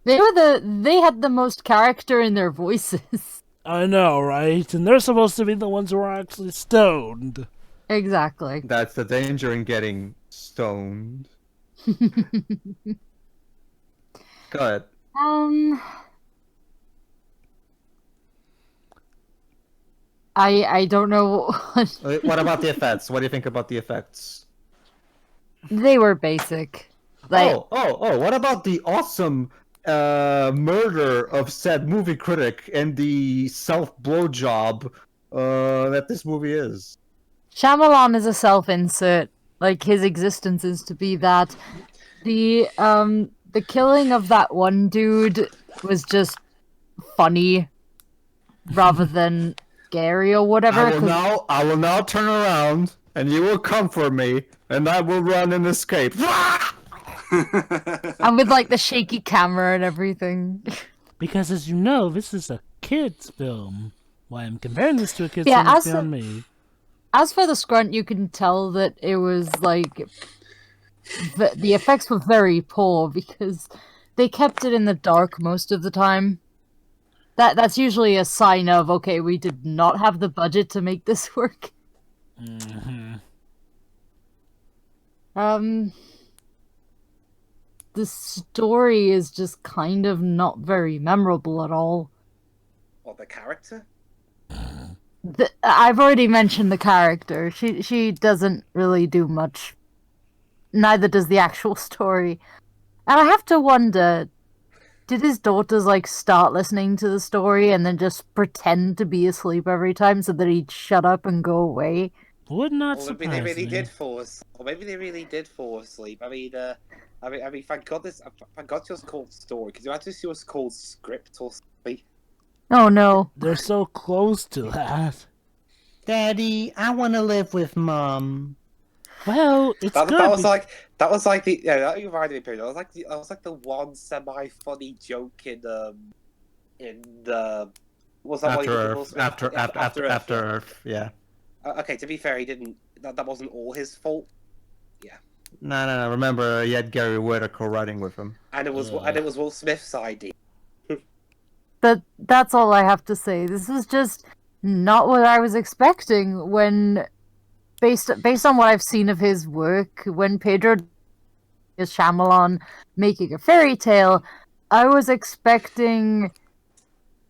They had the most character in their voices. I know, right? And they're supposed to be the ones who are actually stoned. Exactly. That's the danger in getting stoned. Go ahead. I don't know What about the effects? What do you think about the effects? they were basic. Like, What about the awesome murder of said movie critic and the self blowjob that this movie is? Shyamalan is a self-insert. Like, his existence is to be that. The killing of that one dude was just funny rather than scary or whatever. I will now turn around and you will come for me and I will run and escape. And with like the shaky camera and everything. Because as you know, this is a kid's film. Why I'm comparing this to a kid's Yeah, film is beyond me. As for the Scrunt, you can tell that it was like the effects were very poor because they kept it in the dark most of the time. That's usually a sign of, okay, we did not have the budget to make this work. Mm-hmm. The story is just kind of not very memorable at all. Or the character? I've already mentioned the character. She doesn't really do much. Neither does the actual story. And I have to wonder, did his daughters like start listening to the story and then just pretend to be asleep every time so that he'd shut up and go away? Would not Or surprise maybe they really me. did fall asleep. Or maybe they really did fall asleep. I mean, thank God this. Thank God yours called story, because you actually see what's called script or something. Oh no. They're so close to that. Daddy, I want to live with Mom. Well, it's That good. was like the that reminded me of period. That was like the one semi funny joke in the was that one he did with Will Smith? After Earth, yeah. Okay, to be fair, he didn't. That wasn't all his fault. No. Remember, he had Gary Whittaker writing with him. And it was Will Smith's idea. But that's all I have to say. This was just not what I was expecting when based on what I've seen of his work, when Pedro is Shyamalan making a fairy tale, I was expecting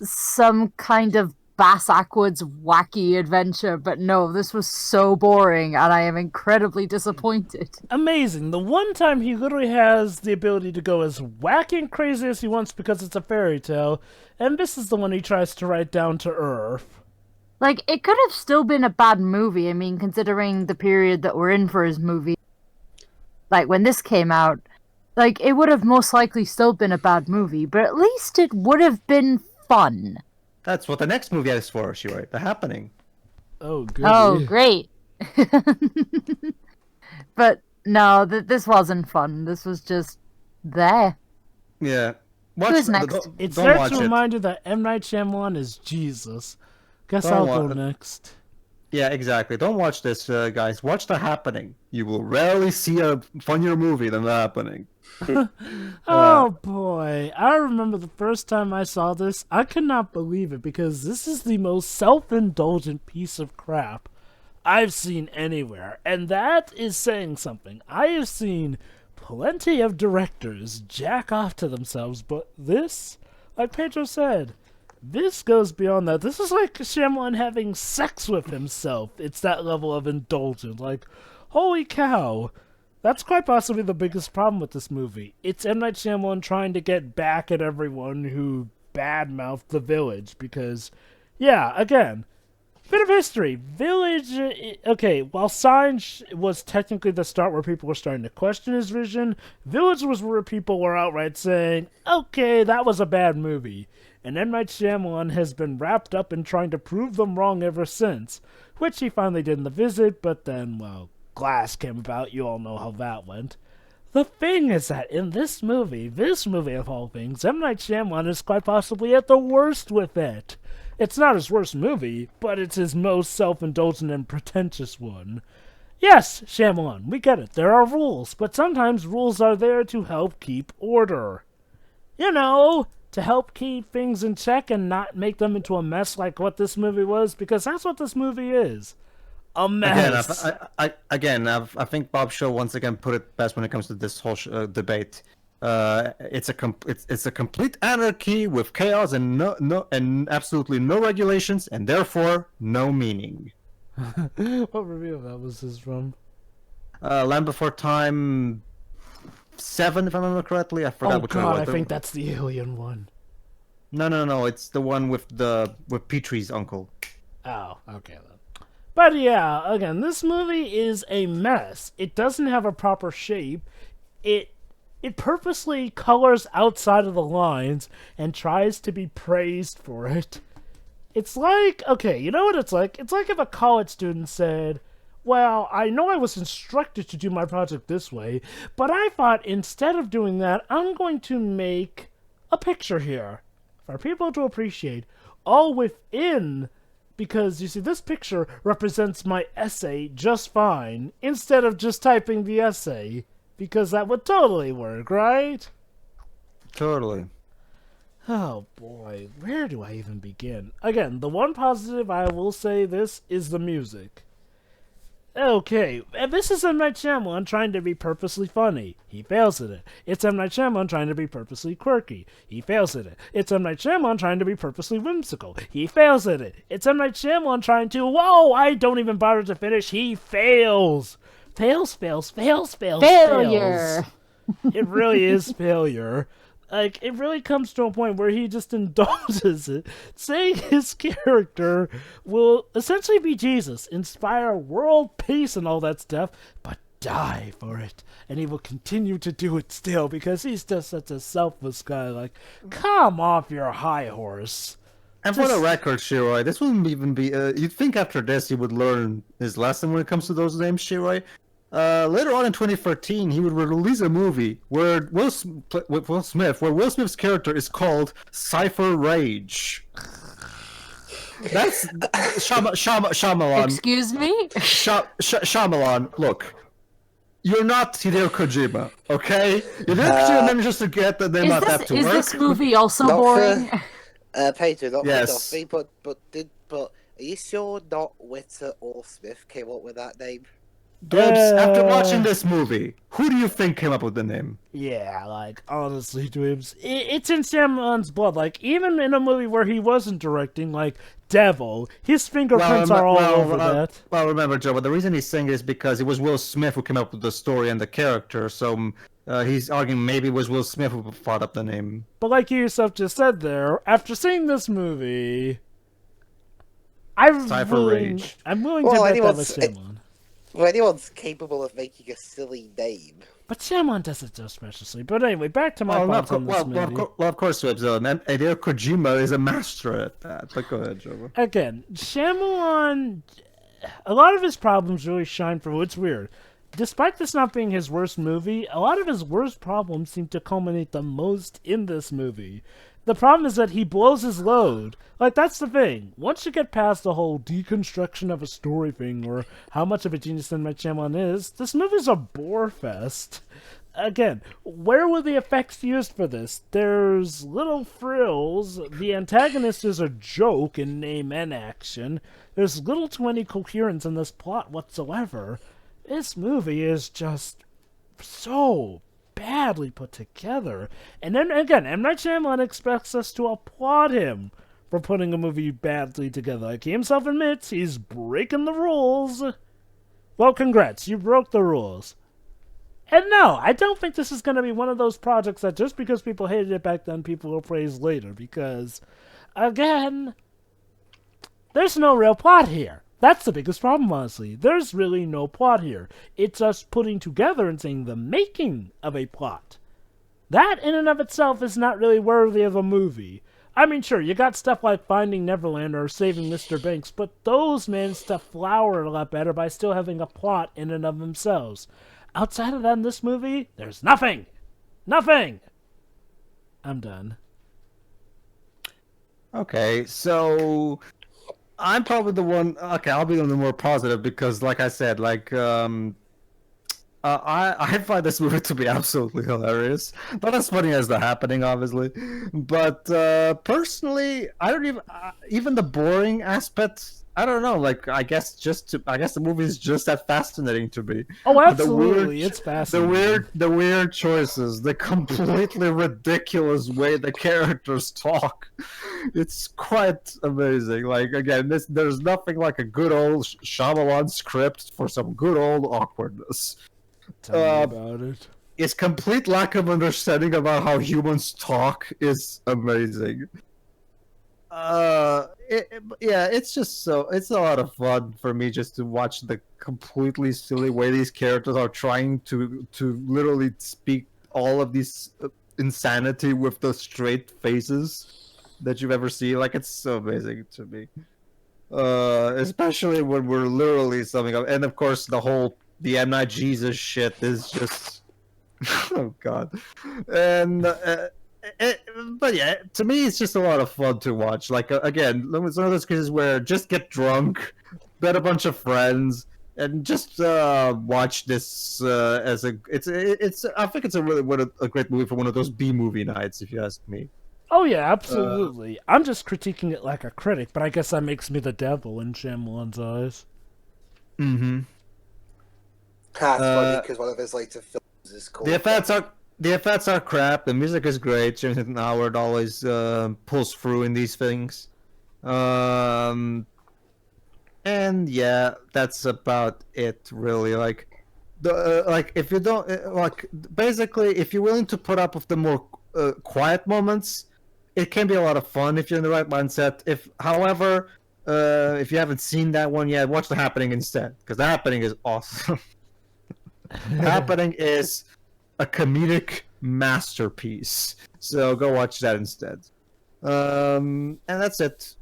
some kind of bass-ackwards wacky adventure, but no, this was so boring, and I am incredibly disappointed. Amazing. The one time he literally has the ability to go as wacky and crazy as he wants because it's a fairy tale, and this is the one he tries to write down to earth. Like, it could have still been a bad movie, I mean, considering the period that we're in for his movie. Like, when this came out, like, it would have most likely still been a bad movie, but at least it would have been fun. That's what the next movie is for, she wrote. The Happening. Oh, good. Oh, great. But no, this wasn't fun. This was just there. Yeah. Who's next? It's don't there watch to it. remind you that M.Night Shyamalan is Jesus. Guess Don't I'll go wa- next. Yeah, exactly. Don't watch this, guys. Watch The Happening. You will rarely see a funnier movie than The Happening. Oh boy, I remember the first time I saw this, I could not believe it because this is the most self-indulgent piece of crap I've seen anywhere, and that is saying something. I have seen plenty of directors jack off to themselves, but this, like Pedro said, this goes beyond that. This is like Shyamalan having sex with himself. It's that level of indulgent. Like, holy cow. That's quite possibly the biggest problem with this movie. It's M. Night Shyamalan trying to get back at everyone who badmouthed The Village, because, yeah, again, Bit of history. Village. Okay, while Signs was technically the start where people were starting to question his vision, Village was where people were outright saying, okay, that was a bad movie. And M.Night Shyamalan has been wrapped up in trying to prove them wrong ever since, which he finally did in The Visit, but then, well, Glass came about. You all know how that went. The thing is that in this movie of all things, M. Night Shyamalan is quite possibly at the worst with it. It's not his worst movie, but it's his most self-indulgent and pretentious one. Yes, Shyamalan, we get it. There are rules, but sometimes rules are there to help keep order. You know, to help keep things in check and not make them into a mess like what this movie was, because that's what this movie is. A mess. Again, I think Bob Shaw once again put it best when it comes to this whole debate. It's a complete anarchy with chaos and absolutely no regulations, and therefore no meaning. What review of that was this from? Land Before Time 7, if I remember correctly. I forgot which one it was. I think that's the alien one. No. It's the one with Petrie's uncle. Oh, okay then. But yeah, again, this movie is a mess. It doesn't have a proper shape. It purposely colors outside of the lines and tries to be praised for it. It's like, okay, you know what it's like? It's like if a college student said, well, I know I was instructed to do my project this way, but I thought instead of doing that, I'm going to make a picture here for people to appreciate, all within, because, you see, this picture represents my essay just fine, instead of just typing the essay, because that would totally work, right? Totally. Oh boy, where do I even begin? Again, the one positive I will say this is the music. Okay, and this is M. Night Shyamalan trying to be purposely funny. He fails at it. It's M. Night Shyamalan trying to be purposely quirky. He fails at it. It's M. Night Shyamalan trying to be purposely whimsical. He fails at it. It's M. Night Shyamalan trying to, whoa, I don't even bother to finish. He fails. Fails. Failure. It really is failure. Like, it really comes to a point where he just indulges it, saying his character will essentially be Jesus, inspire world peace and all that stuff, but die for it. And he will continue to do it still, because he's just such a selfless guy. Like, come off your high horse. And for the record, Shiroi, this wouldn't even be... you'd think after this he would learn his lesson when it comes to those names, Shiroi. Later on in 2013, he would release a movie with Will Smith, where Will Smith's character is called Cypher Rage. That's Shyamalan. Excuse me? Shyamalan, look. You're not Hideo Kojima, okay? Hideo Kojima manages to get the name out that to work. Is this movie also boring? Pedro, not yes. Duffy, but are you sure not Witter or Smith came up with that name? Dubs, after watching this movie, who do you think came up with the name? Yeah, like, honestly, Dubs, it's in Shyamalan's blood. Like, even in a movie where he wasn't directing, like Devil, his fingerprints are all over that. Well, remember, Joe, but the reason he's saying it is because it was Will Smith who came up with the story and the character, so he's arguing maybe it was Will Smith who thought up the name. But like you yourself just said there, after seeing this movie, I'm willing to bet that was Shyamalan. Well, anyone's capable of making a silly name. But Shyamalan does it so speciously. But anyway, back to my thoughts on this movie. Well, of course, Hideo Kojima is a master at that. But go ahead, Joe. Again, Shyamalan, a lot of his problems really shine through. It's weird. Despite this not being his worst movie, a lot of his worst problems seem to culminate the most in this movie. The problem is that he blows his load. Like, that's the thing. Once you get past the whole deconstruction of a story thing, or how much of a genius M. Night Shyamalan is, this movie's a bore fest. Again, where were the effects used for this? There's little frills. The antagonist is a joke in name and action. There's little to any coherence in this plot whatsoever. This movie is just so badly put together. And then again, M. Night Shyamalan expects us to applaud him for putting a movie badly together. Like he himself admits, he's breaking the rules. Well, congrats, you broke the rules. And no, I don't think this is going to be one of those projects that just because people hated it back then, people will praise later. Because, again, There's no real plot here. That's the biggest problem, honestly. There's really no plot here. It's us putting together and saying the making of a plot. That, in and of itself, is not really worthy of a movie. I mean, sure, you got stuff like Finding Neverland or Saving Mr. Banks, but those, man, stuff flower a lot better by still having a plot in and of themselves. Outside of that in this movie, there's nothing. Nothing! I'm done. Okay, so I'm probably the one. Okay, I'll be the more positive because, like I said, I find this movie to be absolutely hilarious. Not as funny as The Happening, obviously, but personally, I don't even the boring aspects. I don't know. Like, I guess the movie is just that fascinating to me. Oh, absolutely, it's fascinating. The weird choices, the completely ridiculous way the characters talk. It's quite amazing. Like, again, there's nothing like a good old Shyamalan script for some good old awkwardness. Tell me about it. Its complete lack of understanding about how humans talk is amazing. It's a lot of fun for me just to watch the completely silly way these characters are trying to literally speak all of these insanity with the straight faces that you've ever seen. Like, it's so amazing to me. Especially when we're literally summing up, and of course the M.Night Jesus shit is just oh god. And but yeah, to me it's just a lot of fun to watch. Like, again, it's one of those cases where just get drunk, bet a bunch of friends, and just watch this as it's I think it's a great movie for one of those B movie nights, if you ask me. Oh yeah, absolutely. I'm just critiquing it like a critic, but I guess that makes me the devil in Shyamalan's eyes. Mm-hmm. That's funny because one of his later films is called. The effects are crap. The music is great. James Howard always pulls through in these things. And yeah, that's about it, really. Like, if you don't basically, if you're willing to put up with the more quiet moments, it can be a lot of fun if you're in the right mindset. However, if you haven't seen that one yet, watch The Happening instead, because The Happening is awesome. The Happening is a comedic masterpiece, so go watch that instead. And that's it.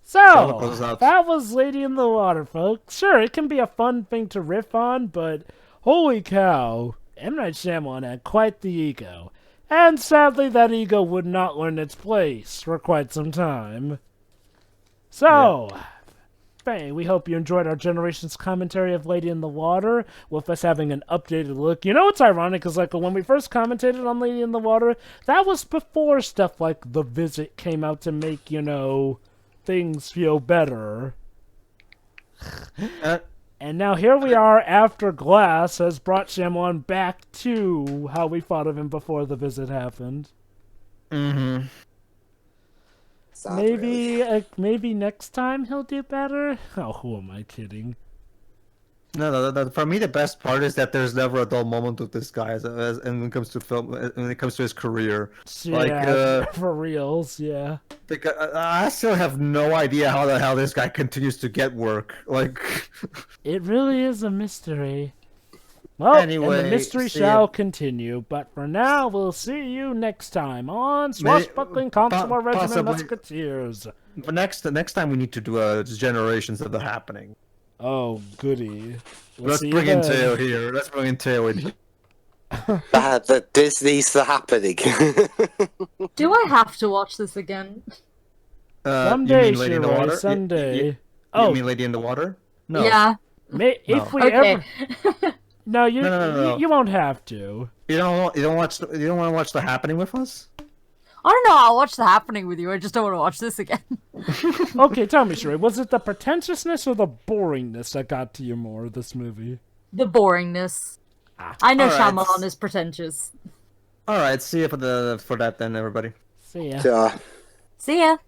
So, that was Lady in the Water, folks. Sure, it can be a fun thing to riff on, but holy cow, M. Night Shyamalan had quite the ego. And sadly, that ego would not learn its place for quite some time. So, we hope you enjoyed our Generations commentary of Lady in the Water, with us having an updated look. You know, it's ironic, because when we first commentated on Lady in the Water, that was before stuff like The Visit came out to make, things feel better. And now here we are after Glass has brought Shyamalan back to how we thought of him before The Visit happened. Mm-hmm. Maybe next time he'll do better? Oh, who am I kidding? No. For me, the best part is that there's never a dull moment with this guy, and when it comes to film, when it comes to his career. Yeah, for reals, yeah. Because I still have no idea how the hell this guy continues to get work. Like, it really is a mystery. Well, anyway, and the mystery shall continue, but for now, we'll see you next time on Swashbuckling Consular Regiment Musketeers. But next time we need to do a Generations of The Happening. Oh, goody. Let's bring in Teo here. Let's bring in Teo in here. The Disney's The Happening. Do I have to watch this again? Someday, you mean Lady in the Water? Someday. You mean Lady in the Water? No. Yeah. If we ever... No, you won't have to. You don't want to watch The Happening with us? I don't know. I'll watch The Happening with you. I just don't want to watch this again. Okay, tell me, Sheree, was it the pretentiousness or the boringness that got to you more of this movie? The boringness. I know All right. Shyamalan is pretentious. All right, see you for that then, everybody. See ya. Yeah. See ya.